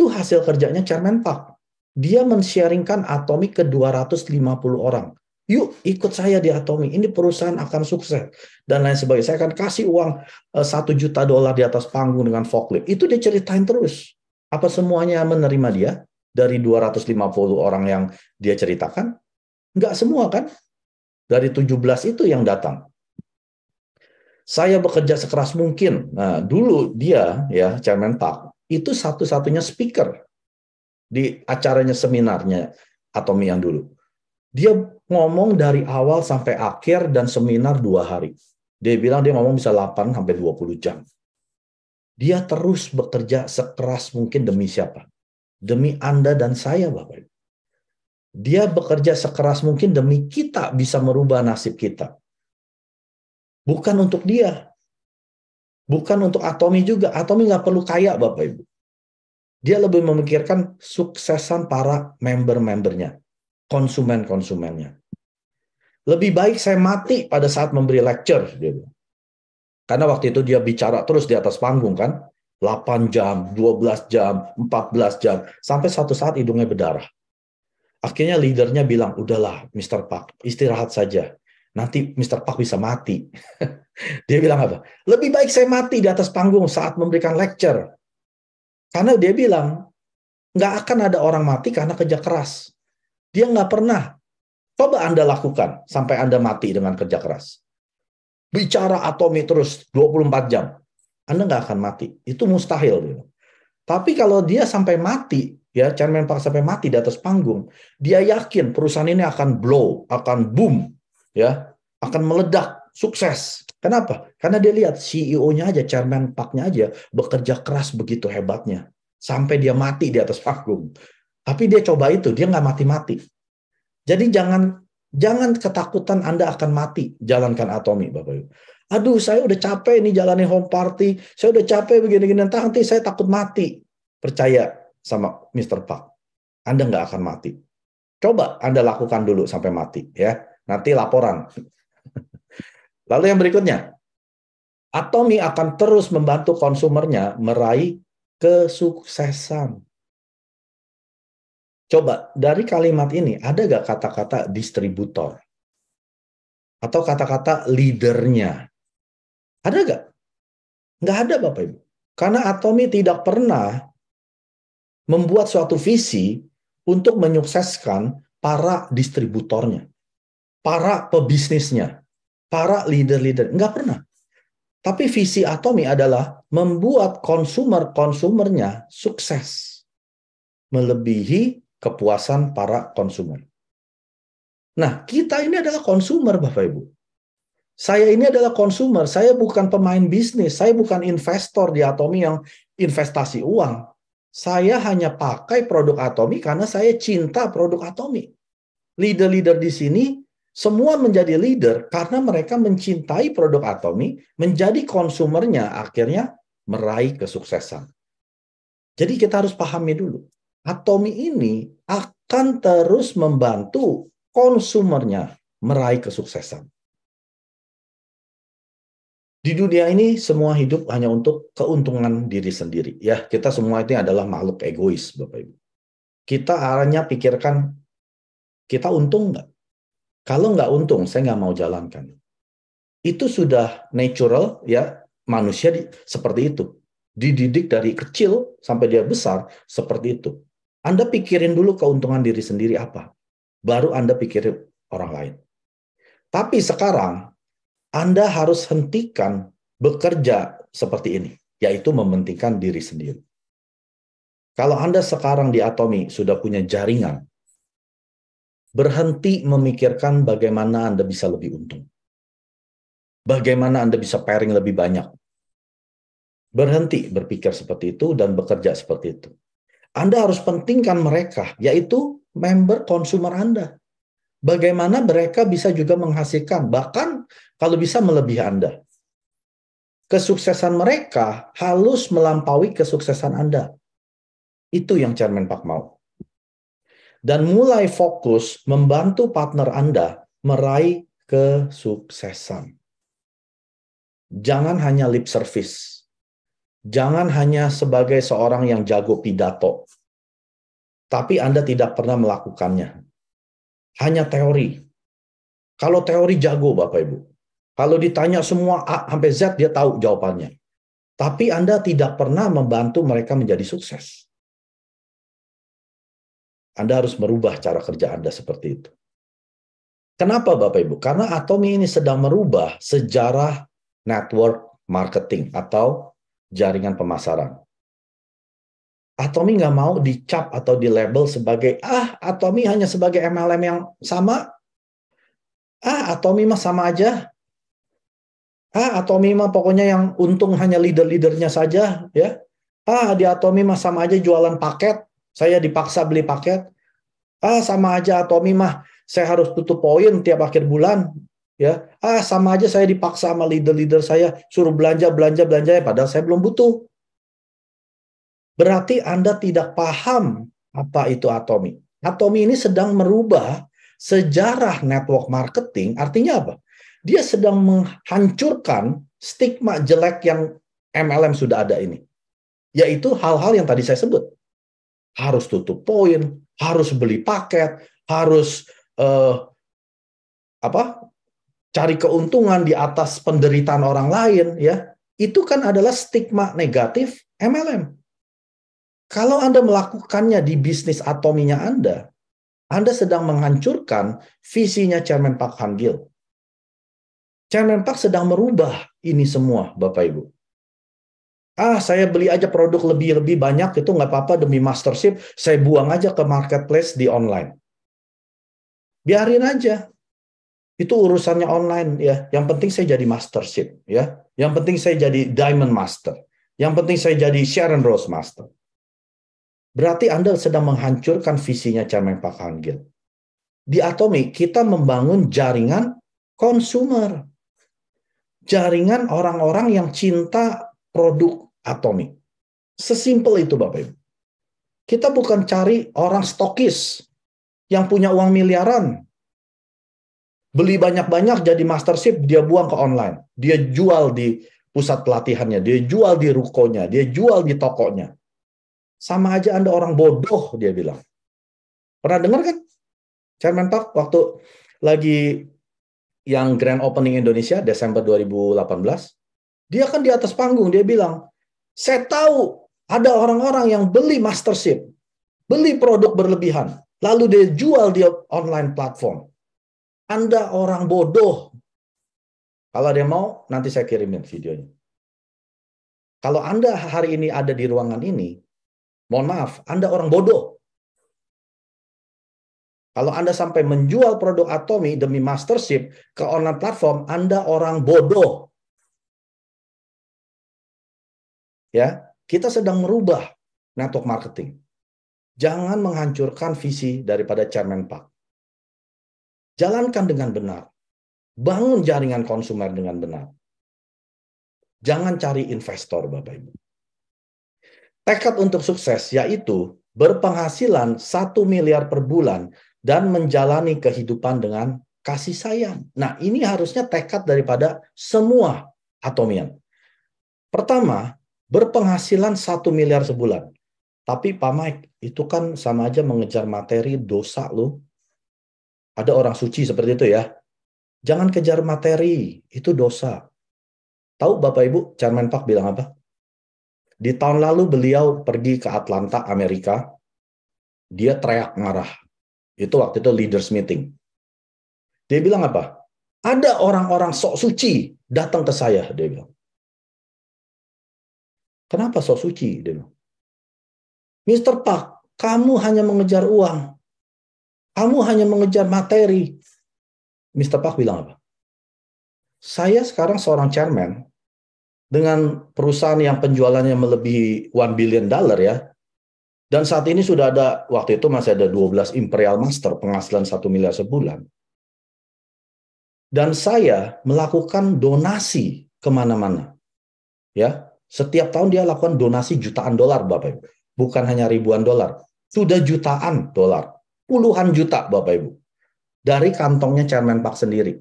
hasil kerjanya Chairman Park. Dia men-sharingkan Atomi ke 250 orang. Yuk ikut saya di Atomi, ini perusahaan akan sukses. Dan lain sebagainya. Saya akan kasih uang $1 juta di atas panggung dengan forklift. Itu dia ceritain terus. Apa semuanya menerima dia? Dari 250 orang yang dia ceritakan? Enggak semua kan? Dari 17 itu yang datang. Saya bekerja sekeras mungkin. Nah, dulu dia, ya, Chairman Park, itu satu-satunya speaker di acaranya seminarnya Atomi yang dulu. Dia ngomong dari awal sampai akhir dan seminar 2 hari. Dia bilang dia ngomong bisa 8 sampai 20 jam. Dia terus bekerja sekeras mungkin demi siapa? Demi Anda dan saya, Bapak Ibu. Dia bekerja sekeras mungkin demi kita bisa merubah nasib kita. Bukan untuk dia. Bukan untuk Atomi juga. Atomi nggak perlu kaya, Bapak Ibu. Dia lebih memikirkan suksesan para member-membernya, konsumen-konsumennya. Lebih baik saya mati pada saat memberi lecture. Karena waktu itu dia bicara terus di atas panggung kan. 8 jam, 12 jam, 14 jam. Sampai suatu saat hidungnya berdarah. Akhirnya leadernya bilang, udahlah Mr. Park, istirahat saja. Nanti Mr. Park bisa mati. Dia bilang apa? Lebih baik saya mati di atas panggung saat memberikan lecture. Karena dia bilang, nggak akan ada orang mati karena kerja keras. Dia nggak pernah. Coba Anda lakukan sampai Anda mati dengan kerja keras. Bicara Atomi terus 24 jam. Anda nggak akan mati. Itu mustahil. Tapi kalau dia sampai mati, ya Chairman Park sampai mati di atas panggung, dia yakin perusahaan ini akan blow, akan boom, ya, akan meledak, sukses. Kenapa? Karena dia lihat CEO-nya aja, Chairman Park-nya aja bekerja keras begitu hebatnya sampai dia mati di atas panggung. Tapi dia coba itu, dia nggak mati-mati. Jadi jangan ketakutan Anda akan mati jalankan Atomi, Bapak Ibu. Aduh, saya udah capek nih jalani home party, saya udah capek begini-gini, nanti saya takut mati. Percaya sama Mr. Park, Anda nggak akan mati. Coba Anda lakukan dulu sampai mati, ya. Nanti laporan. Lalu yang berikutnya, Atomi akan terus membantu konsumernya meraih kesuksesan. Coba dari kalimat ini ada gak kata-kata distributor? Atau kata-kata leadernya? Ada gak? Nggak ada, Bapak Ibu. Karena Atomi tidak pernah membuat suatu visi untuk menyukseskan para distributornya, para pebisnisnya, para leader-leader. Nggak pernah. Tapi visi Atomi adalah membuat konsumernya sukses, melebihi kepuasan para konsumen. Nah, kita ini adalah konsumer, Bapak Ibu. Saya ini adalah konsumer, saya bukan pemain bisnis, saya bukan investor di Atomi yang investasi uang. Saya hanya pakai produk Atomi karena saya cinta produk Atomi. Leader-leader di sini semua menjadi leader karena mereka mencintai produk Atomi, menjadi konsumernya, akhirnya meraih kesuksesan. Jadi kita harus pahami dulu, Atomi ini akan terus membantu konsumernya meraih kesuksesan. Di dunia ini semua hidup hanya untuk keuntungan diri sendiri. Ya, kita semua ini adalah makhluk egois, Bapak Ibu. Kita hanya pikirkan, kita untung nggak? Kalau nggak untung, saya nggak mau jalankan. Itu sudah natural, ya, manusia seperti itu. Dididik dari kecil sampai dia besar seperti itu. Anda pikirin dulu keuntungan diri sendiri apa. Baru Anda pikirin orang lain. Tapi sekarang, Anda harus hentikan bekerja seperti ini, yaitu mementingkan diri sendiri. Kalau Anda sekarang di Atomi sudah punya jaringan, berhenti memikirkan bagaimana Anda bisa lebih untung. Bagaimana Anda bisa pairing lebih banyak. Berhenti berpikir seperti itu dan bekerja seperti itu. Anda harus pentingkan mereka, yaitu member konsumer Anda. Bagaimana mereka bisa juga menghasilkan, bahkan kalau bisa melebihi Anda. Kesuksesan mereka harus melampaui kesuksesan Anda. Itu yang Chairman Park mau. Dan mulai fokus membantu partner Anda meraih kesuksesan. Jangan hanya lip service. Jangan hanya sebagai seorang yang jago pidato. Tapi Anda tidak pernah melakukannya. Hanya teori. Kalau teori jago, Bapak Ibu. Kalau ditanya semua A sampai Z, dia tahu jawabannya. Tapi Anda tidak pernah membantu mereka menjadi sukses. Anda harus merubah cara kerja Anda seperti itu. Kenapa Bapak Ibu? Karena Atomi ini sedang merubah sejarah network marketing atau jaringan pemasaran. Atomi nggak mau dicap atau dilabel sebagai, Atomi hanya sebagai MLM yang sama. Atomi mah sama aja. Atomi mah pokoknya yang untung hanya leader-leadernya saja. Ya. Di Atomi mah sama aja jualan paket. Saya dipaksa beli paket. Sama aja Atomi mah saya harus tutup poin tiap akhir bulan. Ya, sama aja saya dipaksa sama leader-leader saya suruh belanja ya, padahal saya belum butuh. Berarti Anda tidak paham apa itu Atomi. Atomi ini sedang merubah sejarah network marketing. Artinya apa? Dia sedang menghancurkan stigma jelek yang MLM sudah ada ini. Yaitu hal-hal yang tadi saya sebut. Harus tutup poin, harus beli paket, harus cari keuntungan di atas penderitaan orang lain, ya. Itu kan adalah stigma negatif MLM. Kalau Anda melakukannya di bisnis Atominya Anda sedang menghancurkan visinya Chairman Park Han-gil. Chairman Park sedang merubah ini semua, Bapak Ibu. Saya beli aja produk lebih banyak, itu nggak apa-apa demi mastership, saya buang aja ke marketplace di online. Biarin aja. Itu urusannya online ya. Yang penting saya jadi mastership ya. Yang penting saya jadi diamond master. Yang penting saya jadi Sharon Rose master. Berarti Anda sedang menghancurkan visinya Chairman Park Han-gil. Di Atomi kita membangun jaringan konsumer. Jaringan orang-orang yang cinta produk Atomi. Sesimpel itu Bapak Ibu. Kita bukan cari orang stokis yang punya uang miliaran. Beli banyak-banyak jadi mastership, dia buang ke online. Dia jual di pusat pelatihannya, dia jual di rukonya, dia jual di tokonya. Sama aja Anda orang bodoh, dia bilang. Pernah dengar kan? Chairman Park waktu lagi yang Grand Opening Indonesia, Desember 2018, dia kan di atas panggung, dia bilang, saya tahu ada orang-orang yang beli mastership, beli produk berlebihan, lalu dia jual di online platform. Anda orang bodoh. Kalau dia mau, nanti saya kirimin videonya. Kalau Anda hari ini ada di ruangan ini, mohon maaf, Anda orang bodoh. Kalau Anda sampai menjual produk Atomi demi mastership ke online platform, Anda orang bodoh. Ya, kita sedang merubah network marketing. Jangan menghancurkan visi daripada Chairman Park. Jalankan dengan benar. Bangun jaringan konsumer dengan benar. Jangan cari investor, Bapak Ibu. Tekad untuk sukses yaitu berpenghasilan 1 miliar per bulan dan menjalani kehidupan dengan kasih sayang. Nah, ini harusnya tekad daripada semua Atomian. Pertama, berpenghasilan 1 miliar sebulan. Tapi Pak Mike, itu kan sama aja mengejar materi, dosa loh. Ada orang suci seperti itu ya. Jangan kejar materi, itu dosa. Tahu Bapak Ibu, Chairman Park bilang apa? Di tahun lalu beliau pergi ke Atlanta, Amerika. Dia teriak marah. Itu waktu itu leaders meeting. Dia bilang apa? Ada orang-orang sok suci datang ke saya, dia bilang. Kenapa sok suci? Dia bilang. Mr. Park, kamu hanya mengejar uang. Kamu hanya mengejar materi. Mr. Park bilang apa? Saya sekarang seorang chairman dengan perusahaan yang penjualannya melebihi $1 billion ya. Dan saat ini sudah ada, waktu itu masih ada 12 Imperial Master, penghasilan 1 miliar sebulan. Dan saya melakukan donasi kemana-mana. Ya, setiap tahun dia lakukan donasi jutaan dolar, Bapak Ibu. Bukan hanya ribuan dolar. Sudah jutaan dolar. Puluhan juta, Bapak Ibu. Dari kantongnya Chairman Park sendiri.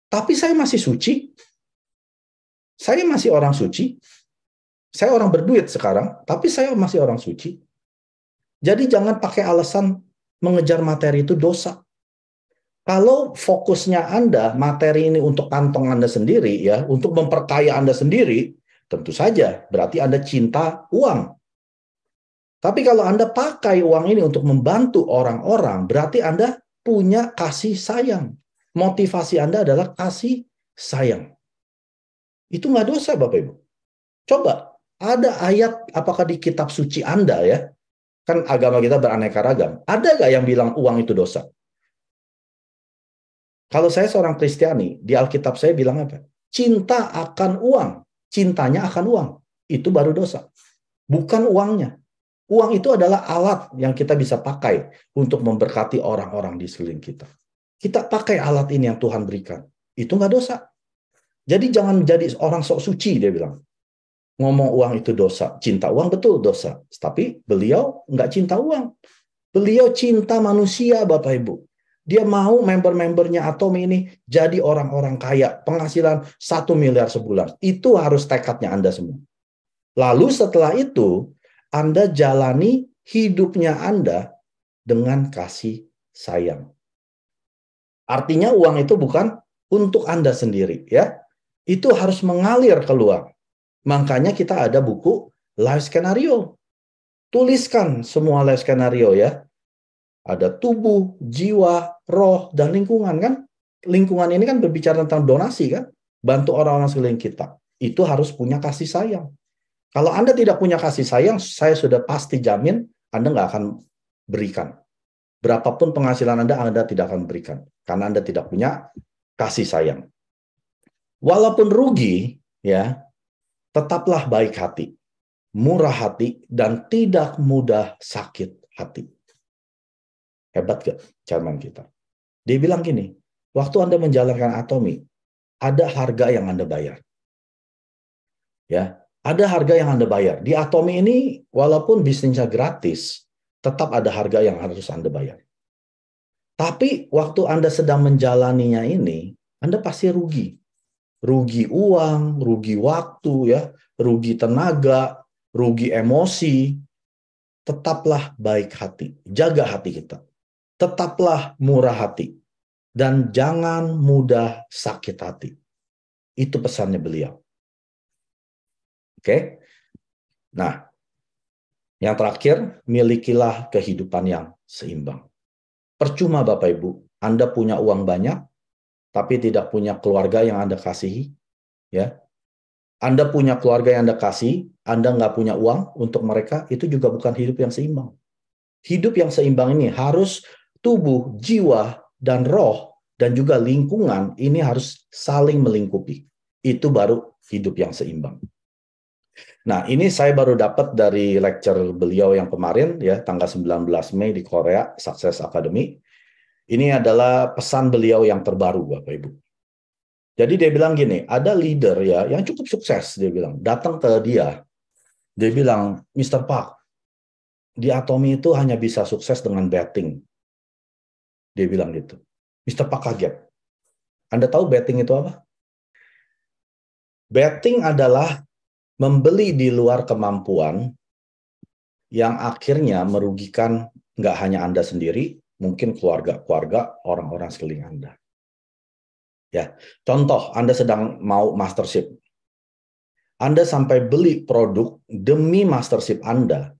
Tapi saya masih suci. Saya masih orang suci. Saya orang berduit sekarang, tapi saya masih orang suci. Jadi jangan pakai alasan mengejar materi itu dosa. Kalau fokusnya Anda, materi ini untuk kantong Anda sendiri, ya, untuk memperkaya Anda sendiri, tentu saja berarti Anda cinta uang. Tapi kalau Anda pakai uang ini untuk membantu orang-orang, berarti Anda punya kasih sayang. Motivasi Anda adalah kasih sayang. Itu nggak dosa, Bapak Ibu. Coba. Ada ayat apakah di kitab suci Anda ya? Kan agama kita beraneka ragam. Ada nggak yang bilang uang itu dosa? Kalau saya seorang Kristiani, di Alkitab saya bilang apa? Cinta akan uang. Cintanya akan uang. Itu baru dosa. Bukan uangnya. Uang itu adalah alat yang kita bisa pakai untuk memberkati orang-orang di sekeliling kita. Kita pakai alat ini yang Tuhan berikan. Itu nggak dosa. Jadi jangan jadi orang sok suci, dia bilang. Ngomong uang itu dosa. Cinta uang betul dosa. Tapi beliau nggak cinta uang. Beliau cinta manusia, Bapak Ibu. Dia mau member-membernya Atomi ini jadi orang-orang kaya. Penghasilan 1 miliar sebulan. Itu harus tekadnya Anda semua. Lalu setelah itu, Anda jalani hidupnya Anda dengan kasih sayang. Artinya uang itu bukan untuk Anda sendiri, ya. Itu harus mengalir keluar. Makanya kita ada buku life scenario. Tuliskan semua life scenario ya. Ada tubuh, jiwa, roh, dan lingkungan kan. Lingkungan ini kan berbicara tentang donasi kan. Bantu orang-orang sekeliling kita. Itu harus punya kasih sayang. Kalau Anda tidak punya kasih sayang, saya sudah pasti jamin Anda nggak akan berikan. Berapapun penghasilan Anda tidak akan berikan. Karena Anda tidak punya kasih sayang. Walaupun rugi, ya, tetaplah baik hati, murah hati, dan tidak mudah sakit hati. Hebat gak Chairman kita? Dia bilang gini, waktu Anda menjalankan Atomi, ada harga yang Anda bayar. Ya, ada harga yang Anda bayar. Di Atomi ini, walaupun bisnisnya gratis, tetap ada harga yang harus Anda bayar. Tapi waktu Anda sedang menjalaninya ini, Anda pasti rugi. Rugi uang, rugi waktu, ya, rugi tenaga, rugi emosi. Tetaplah baik hati, jaga hati kita. Tetaplah murah hati, dan jangan mudah sakit hati. Itu pesannya beliau. Oke? Nah, yang terakhir, milikilah kehidupan yang seimbang. Percuma Bapak Ibu, Anda punya uang banyak, tapi tidak punya keluarga yang Anda kasihi, ya. Anda punya keluarga yang Anda kasih, Anda nggak punya uang untuk mereka, itu juga bukan hidup yang seimbang. Hidup yang seimbang ini harus tubuh, jiwa, dan roh, dan juga lingkungan ini harus saling melingkupi. Itu baru hidup yang seimbang. Nah, ini saya baru dapat dari lecture beliau yang kemarin, ya, tanggal 19 Mei di Korea, Success Academy. Ini adalah pesan beliau yang terbaru, Bapak Ibu. Jadi dia bilang gini, ada leader ya yang cukup sukses, dia bilang, datang ke dia bilang, Mr. Park, di Atomi itu hanya bisa sukses dengan betting. Dia bilang gitu. Mr. Park kaget. Anda tahu betting itu apa? Betting adalah membeli di luar kemampuan yang akhirnya merugikan nggak hanya Anda sendiri, mungkin keluarga-keluarga, orang-orang sekeliling Anda. Ya, contoh Anda sedang mau mastership. Anda sampai beli produk demi mastership Anda,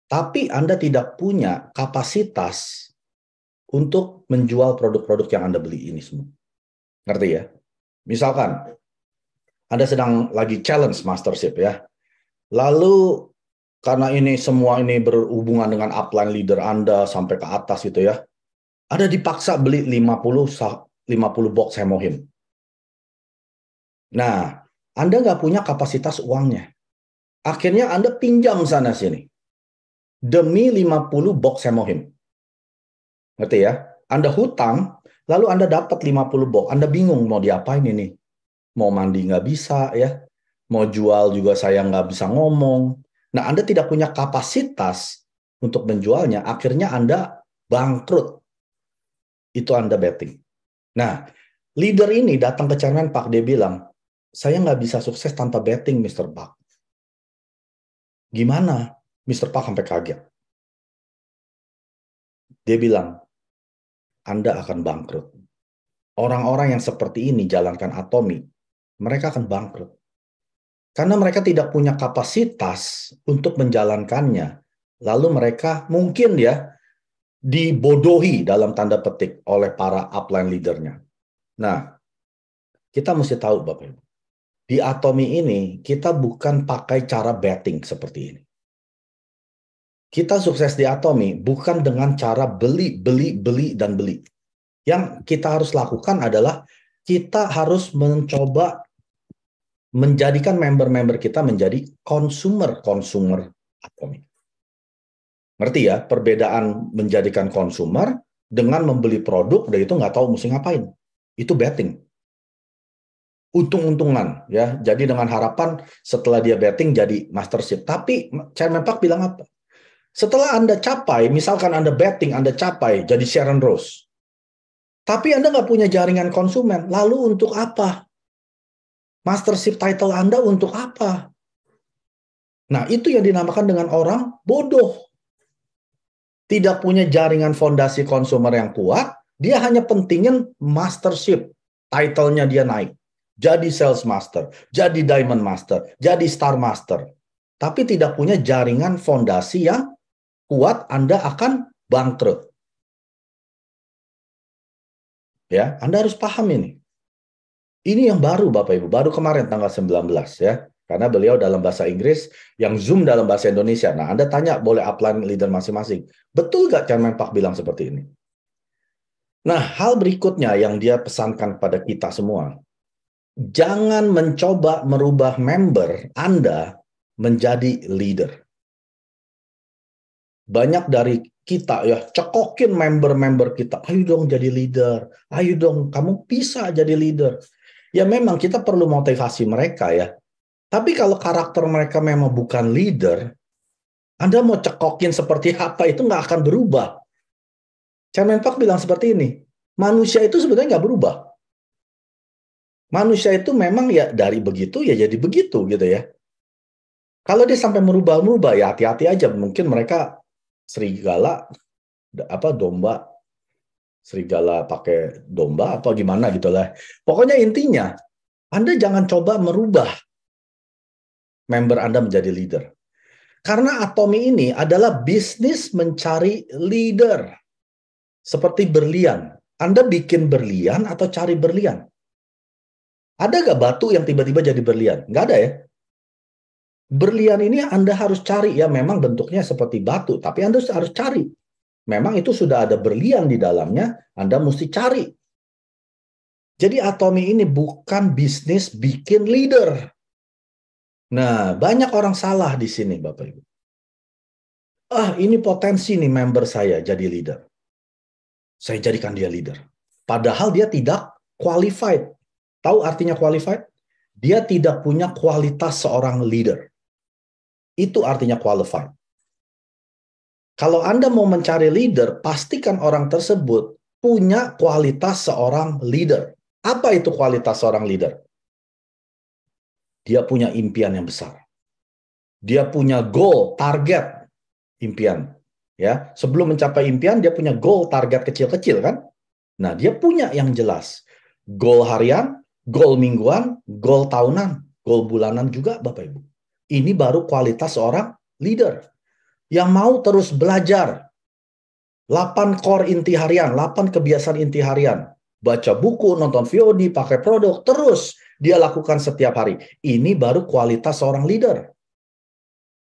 tapi Anda tidak punya kapasitas untuk menjual produk-produk yang Anda beli ini semua. Ngerti ya? Misalkan, Anda sedang lagi challenge mastership ya. Lalu, karena ini semua ini berhubungan dengan upline leader Anda sampai ke atas gitu ya, Anda dipaksa beli 50 box Hemohim. Nah, Anda nggak punya kapasitas uangnya. Akhirnya Anda pinjam sana-sini. Demi 50 box Hemohim. Ngerti ya? Anda hutang, lalu Anda dapat 50 box. Anda bingung mau diapain ini. Mau mandi nggak bisa ya. Mau jual juga saya nggak bisa ngomong. Nah, Anda tidak punya kapasitas untuk menjualnya. Akhirnya Anda bangkrut. Itu Anda betting. Nah, leader ini datang ke Chairman Park. Dia bilang, saya nggak bisa sukses tanpa betting, Mr. Park. Gimana? Mr. Park sampai kaget. Dia bilang, Anda akan bangkrut. Orang-orang yang seperti ini jalankan Atomy, mereka akan bangkrut. Karena mereka tidak punya kapasitas untuk menjalankannya. Lalu mereka mungkin ya dibodohi dalam tanda petik oleh para upline leadernya. Nah, kita mesti tahu Bapak Ibu. Di Atomy ini kita bukan pakai cara betting seperti ini. Kita sukses di Atomy bukan dengan cara beli, dan beli. Yang kita harus lakukan adalah kita harus mencoba menjadikan member-member kita menjadi konsumer Atomy. Ngerti ya? Perbedaan menjadikan konsumer dengan membeli produk, udah itu nggak tahu mesti ngapain. Itu betting. Untung-untungan ya. Jadi dengan harapan setelah dia betting jadi mastership. Tapi Chairman Park bilang apa? Setelah Anda capai, misalkan Anda betting, Anda capai jadi Sharon Rose. Tapi Anda nggak punya jaringan konsumen. Lalu untuk apa? Mastership title Anda untuk apa? Nah, itu yang dinamakan dengan orang bodoh. Tidak punya jaringan fondasi konsumer yang kuat, dia hanya pentingin mastership. Title-nya dia naik. Jadi sales master, jadi diamond master, jadi star master. Tapi tidak punya jaringan fondasi yang kuat, Anda akan bangkrut. Ya, Anda harus paham ini. Ini yang baru Bapak Ibu, baru kemarin tanggal 19 ya. Karena beliau dalam bahasa Inggris, yang Zoom dalam bahasa Indonesia. Nah, Anda tanya boleh upline leader masing-masing. Betul nggak Chairman Park bilang seperti ini? Nah, hal berikutnya yang dia pesankan pada kita semua. Jangan mencoba merubah member Anda menjadi leader. Banyak dari kita ya cekokin member-member kita. Ayo dong jadi leader. Ayo dong, kamu bisa jadi leader. Ya memang kita perlu motivasi mereka ya. Tapi kalau karakter mereka memang bukan leader, Anda mau cekokin seperti apa itu nggak akan berubah. Chairman Park bilang seperti ini, manusia itu sebenarnya nggak berubah. Manusia itu memang ya dari begitu ya jadi begitu gitu ya. Kalau dia sampai merubah-merubah ya hati-hati aja. Mungkin mereka serigala, domba, serigala pakai domba apa gimana gitu lah. Pokoknya intinya, Anda jangan coba merubah member Anda menjadi leader. Karena Atomy ini adalah bisnis mencari leader. Seperti berlian. Anda bikin berlian atau cari berlian? Ada nggak batu yang tiba-tiba jadi berlian? Nggak ada ya. Berlian ini Anda harus cari ya, memang bentuknya seperti batu, tapi Anda harus cari. Memang itu sudah ada berlian di dalamnya, Anda mesti cari. Jadi Atomy ini bukan bisnis bikin leader. Nah, banyak orang salah di sini Bapak Ibu. Ini potensi nih member saya jadi leader. Saya jadikan dia leader. Padahal dia tidak qualified. Tahu artinya qualified? Dia tidak punya kualitas seorang leader. Itu artinya qualified. Kalau Anda mau mencari leader, pastikan orang tersebut punya kualitas seorang leader. Apa itu kualitas seorang leader? dia punya impian yang besar. Dia punya goal, target, impian. Ya, sebelum mencapai impian, dia punya goal, target kecil-kecil kan? Nah, dia punya yang jelas. Goal harian, goal mingguan, goal tahunan, goal bulanan juga, Bapak Ibu. Ini baru kualitas seorang leader yang mau terus belajar. 8 core inti harian, 8 kebiasaan inti harian. Baca buku, nonton VOD, pakai produk, terus dia lakukan setiap hari. Ini baru kualitas seorang leader.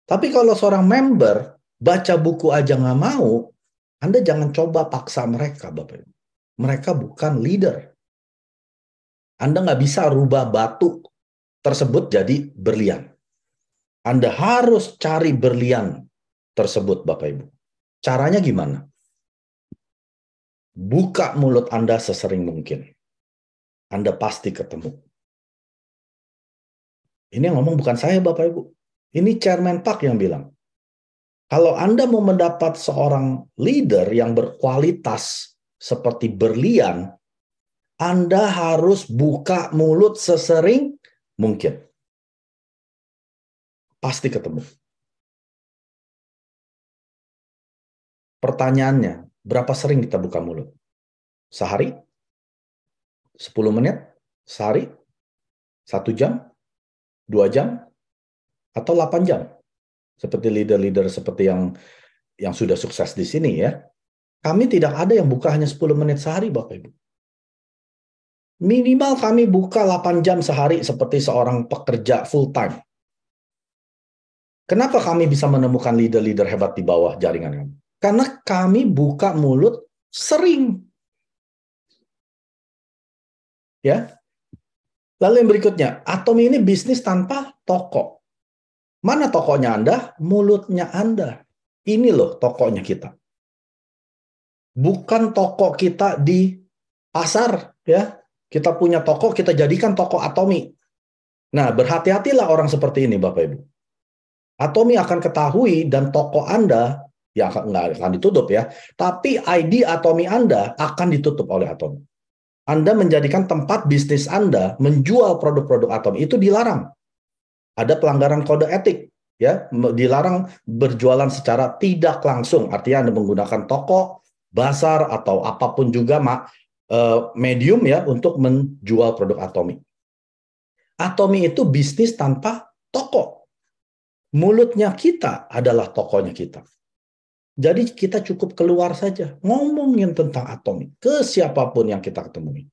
Tapi kalau seorang member baca buku aja nggak mau, Anda jangan coba paksa mereka, Bapak Ibu. Mereka bukan leader. Anda nggak bisa rubah batu tersebut jadi berlian. Anda harus cari berlian tersebut, Bapak Ibu. Caranya gimana? Buka mulut Anda sesering mungkin. Anda pasti ketemu. Ini yang ngomong bukan saya, Bapak Ibu. Ini Chairman Park yang bilang. Kalau Anda mau mendapat seorang leader yang berkualitas seperti berlian, Anda harus buka mulut sesering mungkin. Pasti ketemu. Pertanyaannya, berapa sering kita buka mulut? Sehari? 10 menit? Sehari? 1 jam? 2 jam? Atau 8 jam? Seperti leader-leader seperti yang sudah sukses di sini ya. Kami tidak ada yang buka hanya 10 menit sehari, Bapak Ibu. Minimal kami buka 8 jam sehari seperti seorang pekerja full time. Kenapa kami bisa menemukan leader-leader hebat di bawah jaringan kami? Karena kami buka mulut sering. Ya. Lalu yang berikutnya, Atomi ini bisnis tanpa toko. Mana tokonya Anda? Mulutnya Anda. Ini loh tokonya kita. Bukan toko kita di pasar, ya. Kita punya toko, kita jadikan toko Atomi. Nah, berhati-hatilah orang seperti ini, Bapak Ibu. Atomi akan ketahui dan toko Anda ya nggak akan ditutup ya, tapi ID Atomi Anda akan ditutup oleh Atomi. Anda menjadikan tempat bisnis Anda menjual produk-produk Atomi itu dilarang. Ada pelanggaran kode etik, ya, dilarang berjualan secara tidak langsung. Artinya Anda menggunakan toko, bazar atau apapun juga medium ya untuk menjual produk Atomi. Atomi itu bisnis tanpa toko. Mulutnya kita adalah tokonya kita. Jadi kita cukup keluar saja ngomongin tentang Atomi ke siapapun yang kita ketemui.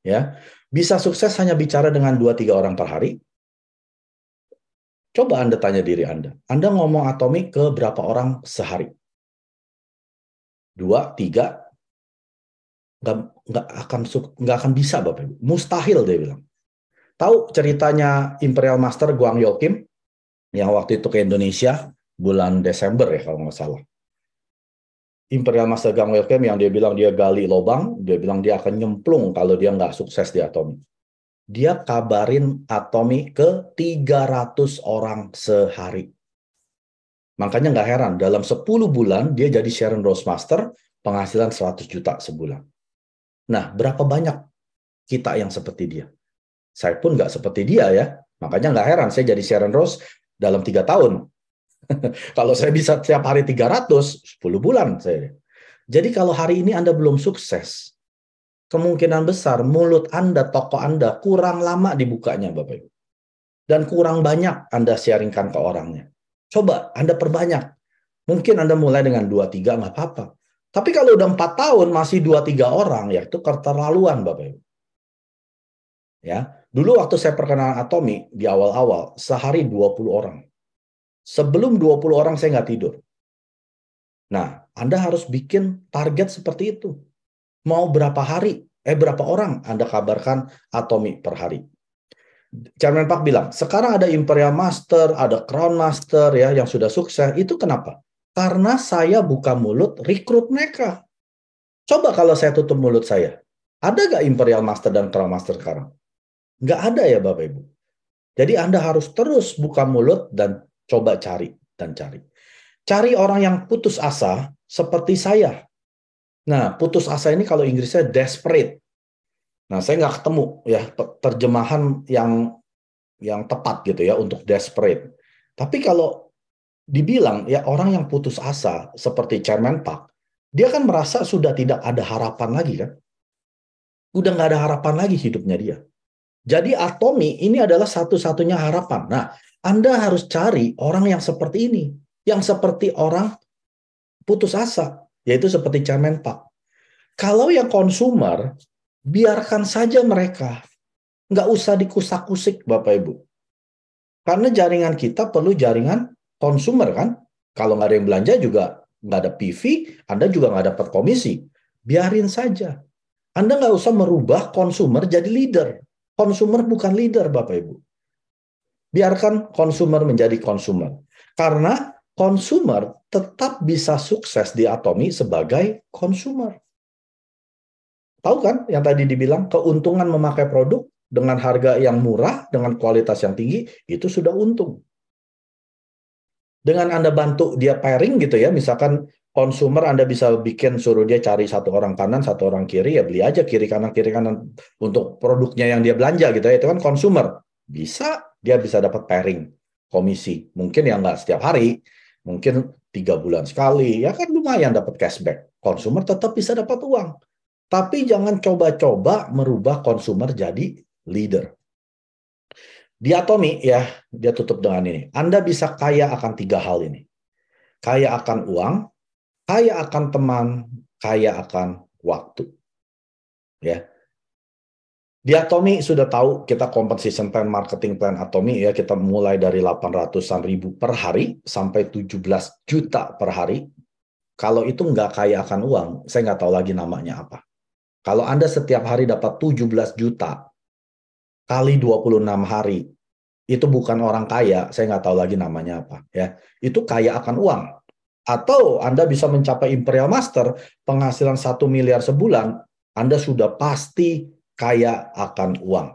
Ya, bisa sukses hanya bicara dengan 2-3 orang per hari. Coba Anda tanya diri Anda. Anda ngomong Atomi ke berapa orang sehari? 2, 3? Nggak akan bisa, Bapak Ibu. Mustahil, dia bilang. Tahu ceritanya Imperial Master Guang Yo Kim yang waktu itu ke Indonesia bulan Desember ya kalau nggak salah. Imperial Master Guang Yo Kim yang dia bilang dia gali lubang, dia bilang dia akan nyemplung kalau dia nggak sukses di Atomi. Dia kabarin Atomi ke 300 orang sehari. Makanya nggak heran, dalam 10 bulan dia jadi Sharon Rose Master, penghasilan 100 juta sebulan. Nah, berapa banyak kita yang seperti dia? Saya pun nggak seperti dia ya. Makanya nggak heran, saya jadi Sharon Rose dalam 3 tahun. Kalau saya bisa tiap hari 300, 10 bulan saya. Jadi kalau hari ini Anda belum sukses, kemungkinan besar mulut Anda, toko Anda kurang lama dibukanya, Bapak Ibu. Dan kurang banyak Anda sharingkan ke orangnya. Coba Anda perbanyak. Mungkin Anda mulai dengan 2-3, nggak apa-apa. Tapi kalau udah 4 tahun masih 2-3 orang, ya itu keterlaluan, Bapak Ibu. Ya, dulu waktu saya perkenalan Atomi di awal-awal, sehari 20 orang. Sebelum 20 orang saya nggak tidur. Nah, Anda harus bikin target seperti itu. Mau berapa hari, berapa orang Anda kabarkan Atomi per hari. Chairman Park bilang, sekarang ada Imperial Master, ada Crown Master ya yang sudah sukses. Itu kenapa? Karena saya buka mulut rekrut mereka. Coba kalau saya tutup mulut saya. Ada nggak Imperial Master dan Crown Master sekarang? Nggak ada ya Bapak Ibu. Jadi Anda harus terus buka mulut dan coba cari dan cari. Cari orang yang putus asa seperti saya. Nah, putus asa ini kalau Inggrisnya desperate. Nah, saya nggak ketemu ya terjemahan yang yang tepat gitu ya untuk desperate. Tapi kalau dibilang ya orang yang putus asa seperti Chairman Park, dia kan merasa sudah tidak ada harapan lagi kan? Udah nggak ada harapan lagi hidupnya dia. Jadi Atomy ini adalah satu-satunya harapan. Nah, Anda harus cari orang yang seperti ini, yang seperti orang putus asa, yaitu seperti Chairman Park. Kalau yang konsumer, biarkan saja mereka. Nggak usah dikusak-kusik, Bapak Ibu. Karena jaringan kita perlu jaringan konsumer kan. Kalau nggak ada yang belanja juga nggak ada PV, Anda juga nggak dapat komisi. Biarin saja. Anda nggak usah merubah konsumer jadi leader. Konsumer bukan leader, Bapak Ibu. Biarkan konsumer menjadi konsumer. Karena konsumer tetap bisa sukses di Atomy sebagai konsumer. Tahu kan yang tadi dibilang keuntungan memakai produk dengan harga yang murah, dengan kualitas yang tinggi, itu sudah untung. Dengan Anda bantu dia pairing gitu ya, misalkan konsumer Anda bisa bikin suruh dia cari satu orang kanan, satu orang kiri, ya beli aja kiri kanan untuk produknya yang dia belanja gitu ya, itu kan konsumer. Bisa, dia bisa dapat pairing, komisi. Mungkin ya nggak setiap hari, mungkin 3 bulan sekali, ya kan lumayan dapat cashback. Konsumer tetap bisa dapat uang. Tapi jangan coba-coba merubah konsumer jadi leader. Di Atomy ya, dia tutup dengan ini. Anda bisa kaya akan 3 hal ini. Kaya akan uang, kaya akan teman, kaya akan waktu. Ya. Di Atomy sudah tahu kita compensation plan, marketing plan Atomy ya, kita mulai dari 800-an ribu per hari sampai 17 juta per hari. Kalau itu nggak kaya akan uang, saya nggak tahu lagi namanya apa. Kalau Anda setiap hari dapat 17 juta kali 26 hari, itu bukan orang kaya, saya nggak tahu lagi namanya apa. Ya, itu kaya akan uang. Atau Anda bisa mencapai Imperial Master, penghasilan 1 miliar sebulan, Anda sudah pasti kaya akan uang.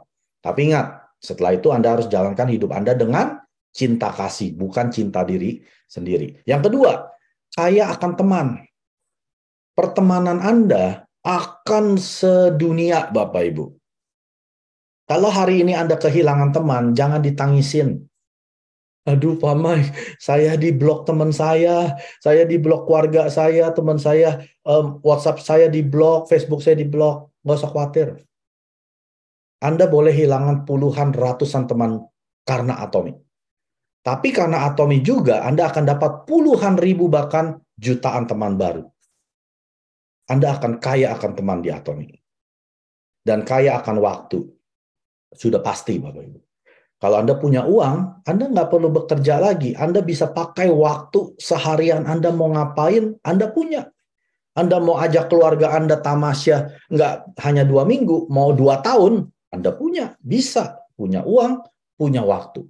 Tapi ingat, setelah itu Anda harus jalankan hidup Anda dengan cinta kasih, bukan cinta diri sendiri. Yang kedua, kaya akan teman. Pertemanan Anda akan sedunia, Bapak Ibu. Kalau hari ini Anda kehilangan teman, jangan ditangisin. Aduh, Pak Mai, saya di-blok teman saya di-blok keluarga saya, teman saya, WhatsApp saya di-blok, Facebook saya di-blok. Nggak usah khawatir. Anda boleh hilangkan puluhan, ratusan teman karena Atomy. Tapi karena Atomy juga, Anda akan dapat puluhan ribu, bahkan jutaan teman baru. Anda akan kaya akan teman di Atomy. Dan kaya akan waktu. Sudah pasti, Bapak Ibu. Kalau Anda punya uang, Anda nggak perlu bekerja lagi. Anda bisa pakai waktu seharian Anda mau ngapain, Anda punya. Anda mau ajak keluarga Anda tamasya, nggak hanya 2 minggu, mau 2 tahun, Anda punya. Bisa. Punya uang, punya waktu.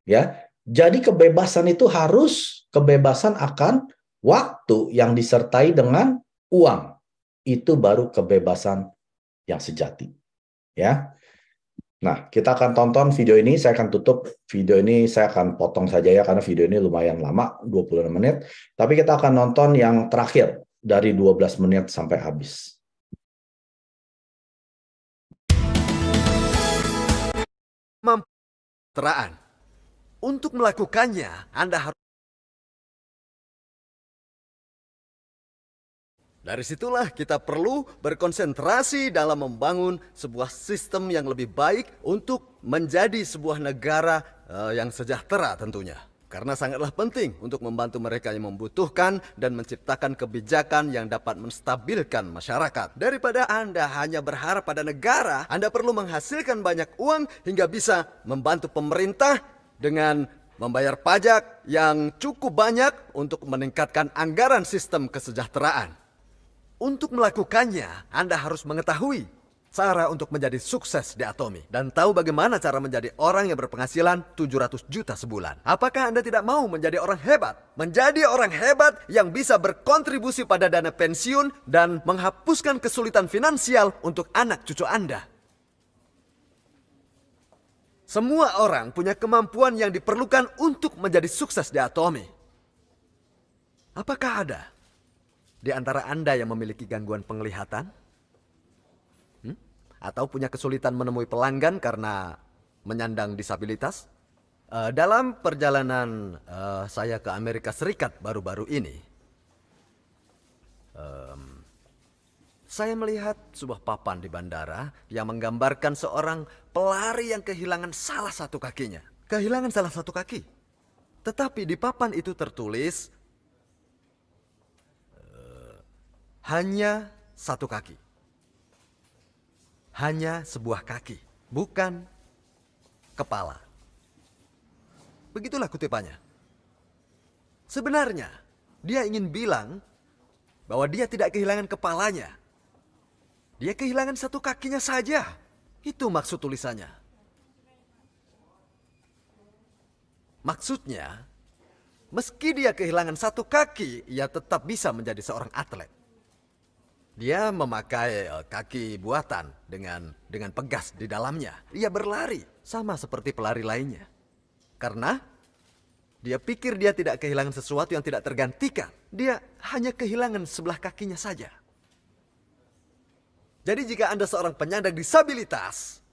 Ya, jadi kebebasan itu harus kebebasan akan waktu yang disertai dengan uang. Itu baru kebebasan yang sejati. Ya. Nah, kita akan tonton video ini, saya akan tutup video ini, saya akan potong saja ya, karena video ini lumayan lama, 26 menit. Tapi kita akan nonton yang terakhir, dari 12 menit sampai habis. Teraan. Untuk melakukannya, Anda harus. Dari situlah kita perlu berkonsentrasi dalam membangun sebuah sistem yang lebih baik untuk menjadi sebuah negara yang sejahtera tentunya. Karena sangatlah penting untuk membantu mereka yang membutuhkan dan menciptakan kebijakan yang dapat menstabilkan masyarakat. Daripada Anda hanya berharap pada negara, Anda perlu menghasilkan banyak uang hingga bisa membantu pemerintah dengan membayar pajak yang cukup banyak untuk meningkatkan anggaran sistem kesejahteraan. Untuk melakukannya, Anda harus mengetahui cara untuk menjadi sukses di Atomy dan tahu bagaimana cara menjadi orang yang berpenghasilan 700 juta sebulan. Apakah Anda tidak mau menjadi orang hebat? Menjadi orang hebat yang bisa berkontribusi pada dana pensiun dan menghapuskan kesulitan finansial untuk anak cucu Anda. Semua orang punya kemampuan yang diperlukan untuk menjadi sukses di Atomy. Apakah ada di antara Anda yang memiliki gangguan penglihatan? Atau punya kesulitan menemui pelanggan karena menyandang disabilitas? Dalam perjalanan saya ke Amerika Serikat baru-baru ini, saya melihat sebuah papan di bandara yang menggambarkan seorang pelari yang kehilangan salah satu kakinya. Kehilangan salah satu kaki. Tetapi di papan itu tertulis, hanya satu kaki. Hanya sebuah kaki, bukan kepala. Begitulah kutipannya. Sebenarnya, dia ingin bilang bahwa dia tidak kehilangan kepalanya. Dia kehilangan satu kakinya saja. Itu maksud tulisannya. Maksudnya, meski dia kehilangan satu kaki, ia tetap bisa menjadi seorang atlet. Dia memakai kaki buatan dengan pegas di dalamnya. Dia berlari sama seperti pelari lainnya. Karena dia pikir dia tidak kehilangan sesuatu yang tidak tergantikan. Dia hanya kehilangan sebelah kakinya saja. Jadi jika Anda seorang penyandang disabilitas,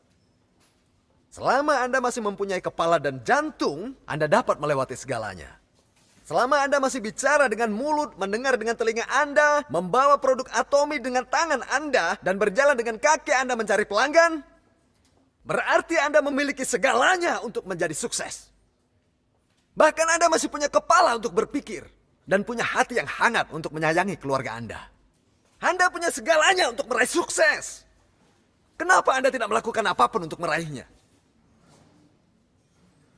selama Anda masih mempunyai kepala dan jantung, Anda dapat melewati segalanya. Selama Anda masih bicara dengan mulut, mendengar dengan telinga Anda, membawa produk Atomy dengan tangan Anda, dan berjalan dengan kaki Anda mencari pelanggan, berarti Anda memiliki segalanya untuk menjadi sukses. Bahkan Anda masih punya kepala untuk berpikir, dan punya hati yang hangat untuk menyayangi keluarga Anda. Anda punya segalanya untuk meraih sukses. Kenapa Anda tidak melakukan apapun untuk meraihnya?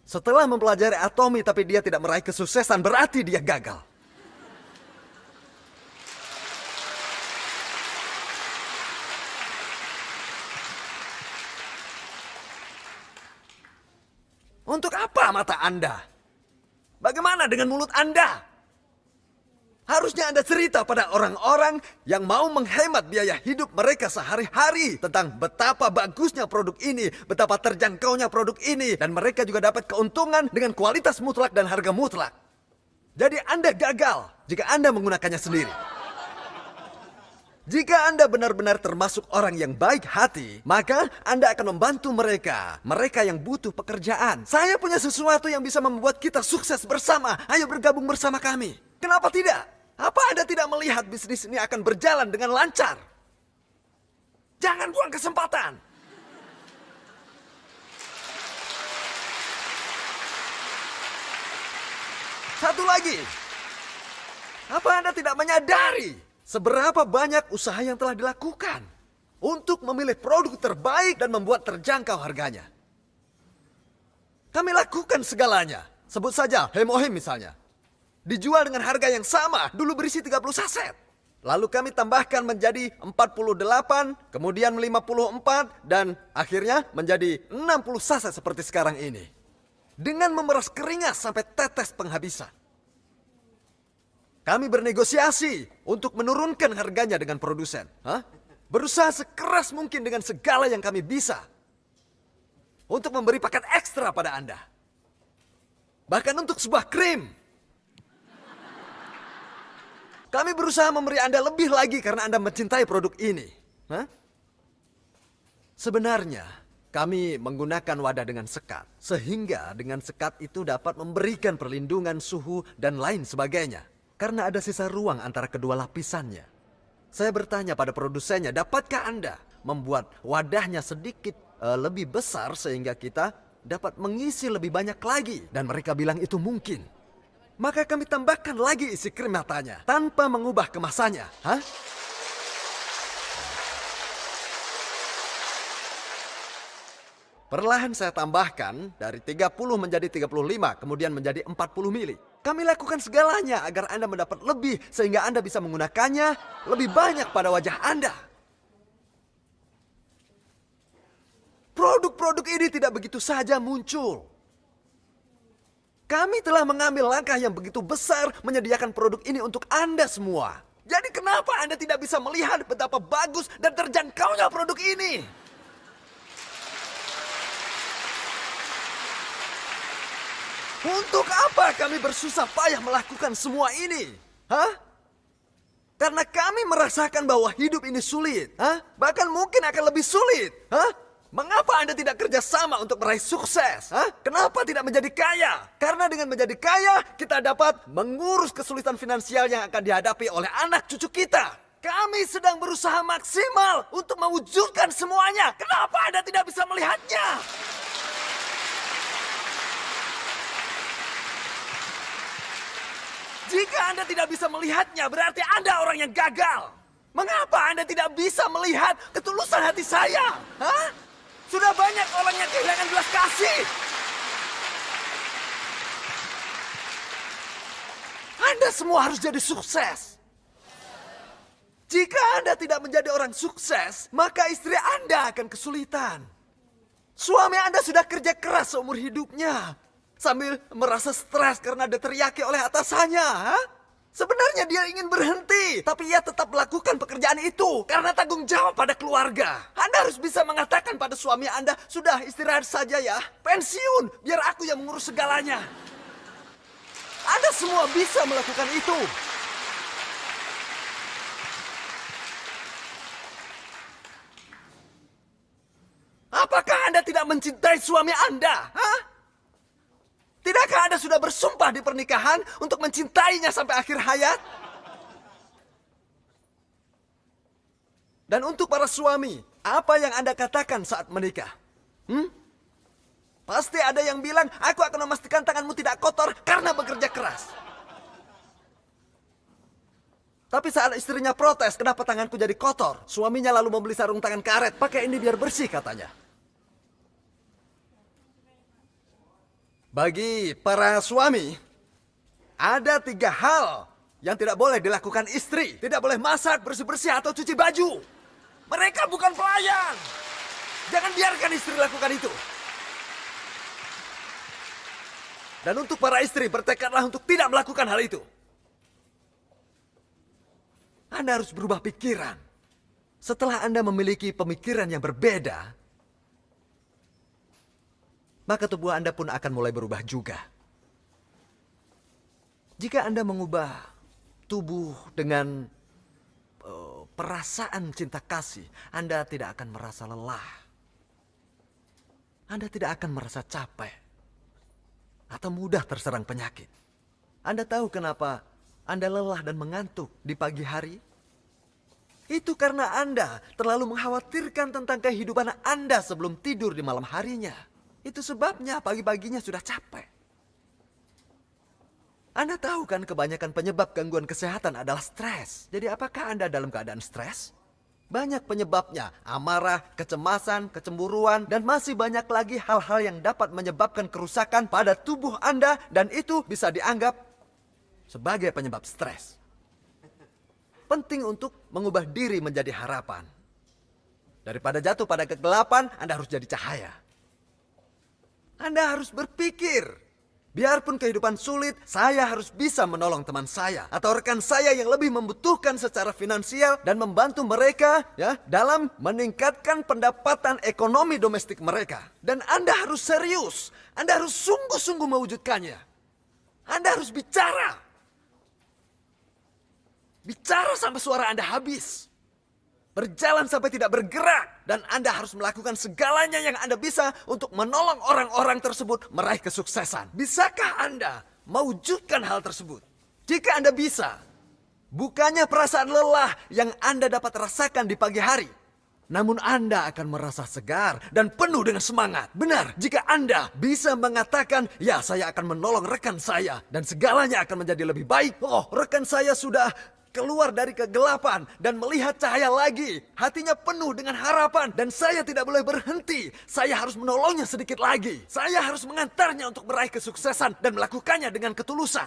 Setelah mempelajari Atomy tapi dia tidak meraih kesuksesan, berarti dia gagal. Untuk apa mata Anda? Bagaimana dengan mulut Anda? Harusnya Anda cerita pada orang-orang yang mau menghemat biaya hidup mereka sehari-hari tentang betapa bagusnya produk ini, betapa terjangkaunya produk ini, dan mereka juga dapat keuntungan dengan kualitas mutlak dan harga mutlak. Jadi Anda gagal jika Anda menggunakannya sendiri. Jika Anda benar-benar termasuk orang yang baik hati, maka Anda akan membantu mereka yang butuh pekerjaan. Saya punya sesuatu yang bisa membuat kita sukses bersama. Ayo bergabung bersama kami. Kenapa tidak? Apa Anda tidak melihat bisnis ini akan berjalan dengan lancar? Jangan buang kesempatan. Satu lagi. Apa Anda tidak menyadari seberapa banyak usaha yang telah dilakukan untuk memilih produk terbaik dan membuat terjangkau harganya? Kami lakukan segalanya. Sebut saja Hemohim misalnya. Dijual dengan harga yang sama, dulu berisi 30 saset. Lalu kami tambahkan menjadi 48, kemudian 54, dan akhirnya menjadi 60 saset seperti sekarang ini. Dengan memeras keringat sampai tetes penghabisan. Kami bernegosiasi untuk menurunkan harganya dengan produsen. Berusaha sekeras mungkin dengan segala yang kami bisa. Untuk memberi paket ekstra pada Anda. Bahkan untuk sebuah krim. Kami berusaha memberi Anda lebih lagi karena Anda mencintai produk ini. Sebenarnya, kami menggunakan wadah dengan sekat. Sehingga dengan sekat itu dapat memberikan perlindungan suhu dan lain sebagainya. Karena ada sisa ruang antara kedua lapisannya. Saya bertanya pada produsennya, dapatkah Anda membuat wadahnya sedikit lebih besar sehingga kita dapat mengisi lebih banyak lagi? Dan mereka bilang itu mungkin. Maka kami tambahkan lagi isi krim matanya tanpa mengubah kemasannya. Perlahan saya tambahkan dari 30 menjadi 35, kemudian menjadi 40 mili. Kami lakukan segalanya agar Anda mendapat lebih sehingga Anda bisa menggunakannya lebih banyak pada wajah Anda. Produk-produk ini tidak begitu saja muncul. Kami telah mengambil langkah yang begitu besar menyediakan produk ini untuk Anda semua. Jadi kenapa Anda tidak bisa melihat betapa bagus dan terjangkaunya produk ini? Untuk apa kami bersusah payah melakukan semua ini? Karena kami merasakan bahwa hidup ini sulit. Bahkan mungkin akan lebih sulit. Mengapa Anda tidak kerja sama untuk meraih sukses? Hah? Kenapa tidak menjadi kaya? Karena dengan menjadi kaya, kita dapat mengurus kesulitan finansial yang akan dihadapi oleh anak cucu kita. Kami sedang berusaha maksimal untuk mewujudkan semuanya. Kenapa Anda tidak bisa melihatnya? Jika Anda tidak bisa melihatnya, berarti Anda orang yang gagal. Mengapa Anda tidak bisa melihat ketulusan hati saya? Hah? Sudah banyak orang yang kehilangan belas kasih. Anda semua harus jadi sukses. Jika Anda tidak menjadi orang sukses, maka istri Anda akan kesulitan. Suami Anda sudah kerja keras seumur hidupnya, sambil merasa stres karena diteriaki oleh atasannya. Hah? Sebenarnya dia ingin berhenti, tapi ia tetap melakukan pekerjaan itu karena tanggung jawab pada keluarga. Anda harus bisa mengatakan pada suami Anda, sudah istirahat saja ya, pensiun, biar aku yang mengurus segalanya. Anda semua bisa melakukan itu. Apakah Anda tidak mencintai suami Anda? Hah? Tidakkah Anda sudah bersumpah di pernikahan untuk mencintainya sampai akhir hayat? Dan untuk para suami, apa yang Anda katakan saat menikah? Pasti ada yang bilang, aku akan memastikan tanganmu tidak kotor karena bekerja keras. Tapi saat istrinya protes, kenapa tanganku jadi kotor? Suaminya lalu membeli sarung tangan karet, pakai ini biar bersih katanya. Bagi para suami, ada 3 hal yang tidak boleh dilakukan istri. Tidak boleh masak, bersih-bersih, atau cuci baju. Mereka bukan pelayan. Jangan biarkan istri lakukan itu. Dan untuk para istri, bertekadlah untuk tidak melakukan hal itu. Anda harus berubah pikiran. Setelah Anda memiliki pemikiran yang berbeda, maka tubuh Anda pun akan mulai berubah juga. Jika Anda mengubah tubuh dengan perasaan cinta kasih, Anda tidak akan merasa lelah. Anda tidak akan merasa capek atau mudah terserang penyakit. Anda tahu kenapa Anda lelah dan mengantuk di pagi hari? Itu karena Anda terlalu mengkhawatirkan tentang kehidupan Anda sebelum tidur di malam harinya. Itu sebabnya pagi-paginya sudah capek. Anda tahu kan kebanyakan penyebab gangguan kesehatan adalah stres. Jadi apakah Anda dalam keadaan stres? Banyak penyebabnya, amarah, kecemasan, kecemburuan, dan masih banyak lagi hal-hal yang dapat menyebabkan kerusakan pada tubuh Anda, dan itu bisa dianggap sebagai penyebab stres. Penting untuk mengubah diri menjadi harapan. Daripada jatuh pada kegelapan, Anda harus jadi cahaya. Anda harus berpikir, biarpun kehidupan sulit, saya harus bisa menolong teman saya atau rekan saya yang lebih membutuhkan secara finansial dan membantu mereka ya dalam meningkatkan pendapatan ekonomi domestik mereka. Dan Anda harus serius, Anda harus sungguh-sungguh mewujudkannya. Anda harus bicara. Bicara sampai suara Anda habis. Berjalan sampai tidak bergerak. Dan Anda harus melakukan segalanya yang Anda bisa untuk menolong orang-orang tersebut meraih kesuksesan. Bisakah Anda mewujudkan hal tersebut? Jika Anda bisa, bukannya perasaan lelah yang Anda dapat rasakan di pagi hari, namun Anda akan merasa segar dan penuh dengan semangat. Benar, jika Anda bisa mengatakan, ya saya akan menolong rekan saya dan segalanya akan menjadi lebih baik. Oh, rekan saya sudah keluar dari kegelapan dan melihat cahaya lagi. Hatinya penuh dengan harapan dan saya tidak boleh berhenti. Saya harus menolongnya sedikit lagi. Saya harus mengantarnya untuk meraih kesuksesan dan melakukannya dengan ketulusan.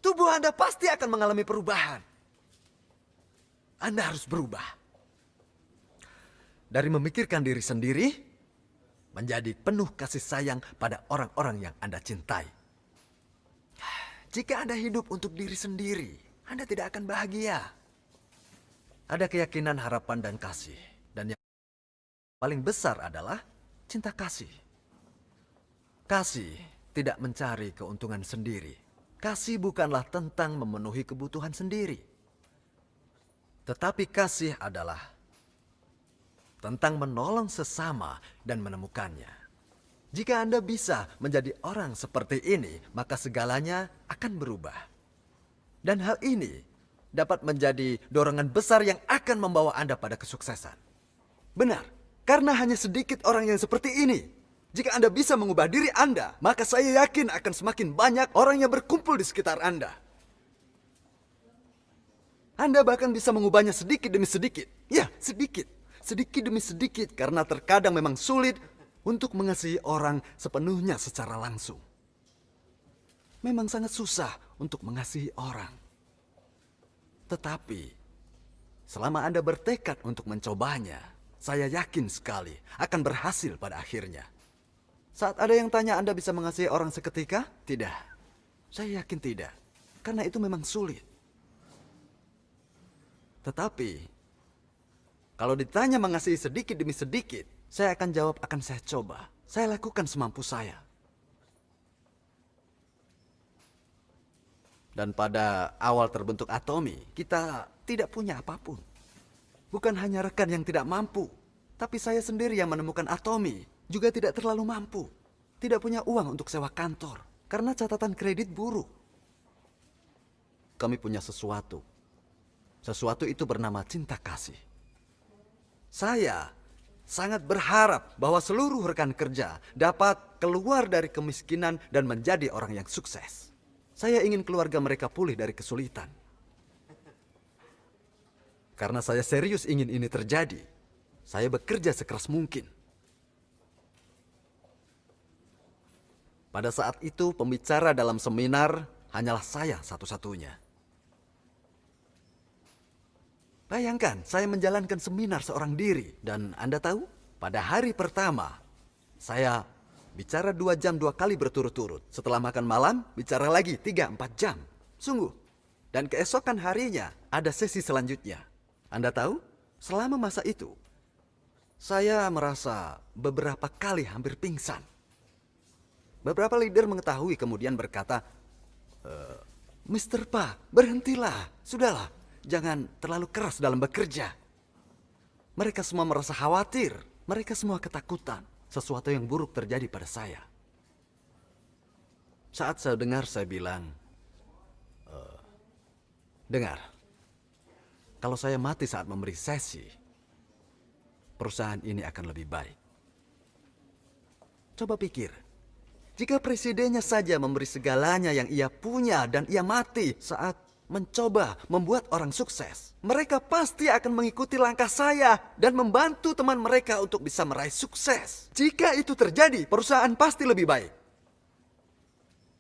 Tubuh Anda pasti akan mengalami perubahan. Anda harus berubah. Dari memikirkan diri sendiri, menjadi penuh kasih sayang pada orang-orang yang Anda cintai. Jika Anda hidup untuk diri sendiri, Anda tidak akan bahagia. Ada keyakinan, harapan, dan kasih. Dan yang paling besar adalah cinta kasih. Kasih tidak mencari keuntungan sendiri. Kasih bukanlah tentang memenuhi kebutuhan sendiri. Tetapi kasih adalah tentang menolong sesama dan menemukannya. Jika Anda bisa menjadi orang seperti ini, maka segalanya akan berubah. Dan hal ini dapat menjadi dorongan besar yang akan membawa Anda pada kesuksesan. Benar, karena hanya sedikit orang yang seperti ini. Jika Anda bisa mengubah diri Anda, maka saya yakin akan semakin banyak orang yang berkumpul di sekitar Anda. Anda bahkan bisa mengubahnya sedikit demi sedikit. Ya, sedikit. Sedikit demi sedikit, karena terkadang memang sulit untuk mengasihi orang sepenuhnya secara langsung. Memang sangat susah untuk mengasihi orang. Tetapi, selama Anda bertekad untuk mencobanya, saya yakin sekali akan berhasil pada akhirnya. Saat ada yang tanya Anda bisa mengasihi orang seketika? Tidak. Saya yakin tidak. Karena itu memang sulit. Tetapi, kalau ditanya mengasihi sedikit demi sedikit, saya akan jawab akan saya coba. Saya lakukan semampu saya. Dan pada awal terbentuk Atomi, kita tidak punya apapun. Bukan hanya rekan yang tidak mampu, tapi saya sendiri yang menemukan Atomi juga tidak terlalu mampu. Tidak punya uang untuk sewa kantor, karena catatan kredit buruk. Kami punya sesuatu. Sesuatu itu bernama cinta kasih. Saya sangat berharap bahwa seluruh rekan kerja dapat keluar dari kemiskinan dan menjadi orang yang sukses. Saya ingin keluarga mereka pulih dari kesulitan. Karena saya serius ingin ini terjadi, saya bekerja sekeras mungkin. Pada saat itu, pembicara dalam seminar hanyalah saya satu-satunya. Bayangkan, saya menjalankan seminar seorang diri. Dan Anda tahu, pada hari pertama, saya bicara 2 jam 2 kali berturut-turut. Setelah makan malam, bicara lagi 3-4 jam. Sungguh. Dan keesokan harinya, ada sesi selanjutnya. Anda tahu, selama masa itu, saya merasa beberapa kali hampir pingsan. Beberapa leader mengetahui kemudian berkata, Mr. Pa, berhentilah, sudahlah. Jangan terlalu keras dalam bekerja. Mereka semua merasa khawatir. Mereka semua ketakutan. Sesuatu yang buruk terjadi pada saya. Saat saya dengar, saya bilang, dengar, kalau saya mati saat memberi sesi, perusahaan ini akan lebih baik. Coba pikir, jika presidennya saja memberi segalanya yang ia punya dan ia mati saat mencoba membuat orang sukses, mereka pasti akan mengikuti langkah saya dan membantu teman mereka untuk bisa meraih sukses. Jika itu terjadi, perusahaan pasti lebih baik.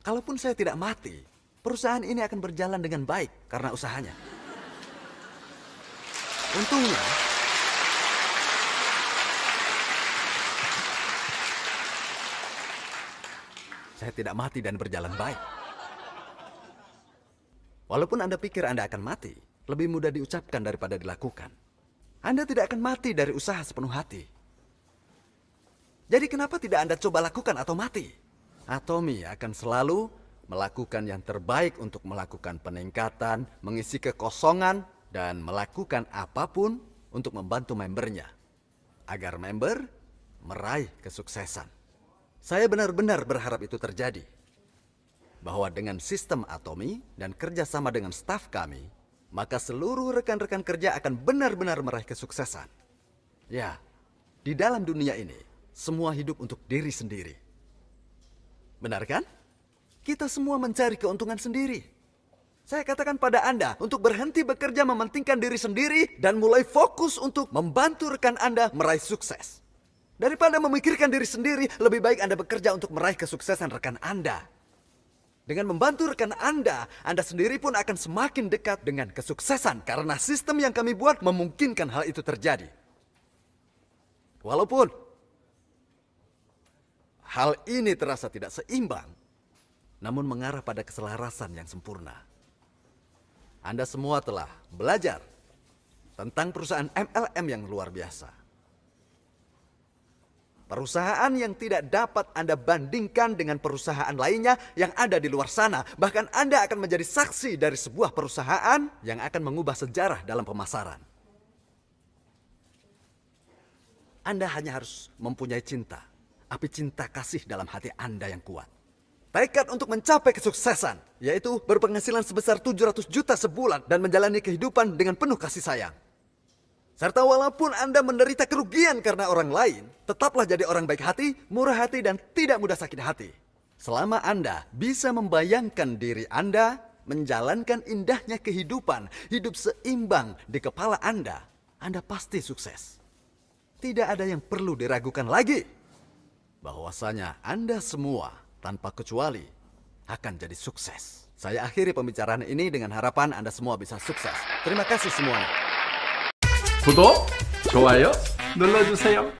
Kalaupun saya tidak mati, perusahaan ini akan berjalan dengan baik karena usahanya. Untungnya, saya tidak mati dan berjalan baik. Walaupun Anda pikir Anda akan mati, lebih mudah diucapkan daripada dilakukan. Anda tidak akan mati dari usaha sepenuh hati. Jadi kenapa tidak Anda coba lakukan atau mati? Atomi akan selalu melakukan yang terbaik untuk melakukan peningkatan, mengisi kekosongan, dan melakukan apapun untuk membantu membernya. Agar member meraih kesuksesan. Saya benar-benar berharap itu terjadi. Bahwa dengan sistem Atomi dan kerjasama dengan staf kami, maka seluruh rekan-rekan kerja akan benar-benar meraih kesuksesan. Ya, di dalam dunia ini, semua hidup untuk diri sendiri. Benar kan? Kita semua mencari keuntungan sendiri. Saya katakan pada Anda untuk berhenti bekerja mementingkan diri sendiri dan mulai fokus untuk membantu rekan Anda meraih sukses. Daripada memikirkan diri sendiri, lebih baik Anda bekerja untuk meraih kesuksesan rekan Anda. Dengan membantu rekan Anda sendiri pun akan semakin dekat dengan kesuksesan karena sistem yang kami buat memungkinkan hal itu terjadi. Walaupun hal ini terasa tidak seimbang, namun mengarah pada keselarasan yang sempurna. Anda semua telah belajar tentang perusahaan MLM yang luar biasa. Perusahaan yang tidak dapat Anda bandingkan dengan perusahaan lainnya yang ada di luar sana. Bahkan Anda akan menjadi saksi dari sebuah perusahaan yang akan mengubah sejarah dalam pemasaran. Anda hanya harus mempunyai cinta, api cinta kasih dalam hati Anda yang kuat. Tekad untuk mencapai kesuksesan, yaitu berpenghasilan sebesar 700 juta sebulan dan menjalani kehidupan dengan penuh kasih sayang. Serta walaupun Anda menderita kerugian karena orang lain, tetaplah jadi orang baik hati, murah hati, dan tidak mudah sakit hati. Selama Anda bisa membayangkan diri Anda menjalankan indahnya kehidupan, hidup seimbang di kepala Anda pasti sukses. Tidak ada yang perlu diragukan lagi bahwasanya Anda semua tanpa kecuali akan jadi sukses. Saya akhiri pembicaraan ini dengan harapan Anda semua bisa sukses. Terima kasih semuanya. 구독, 좋아요 눌러주세요.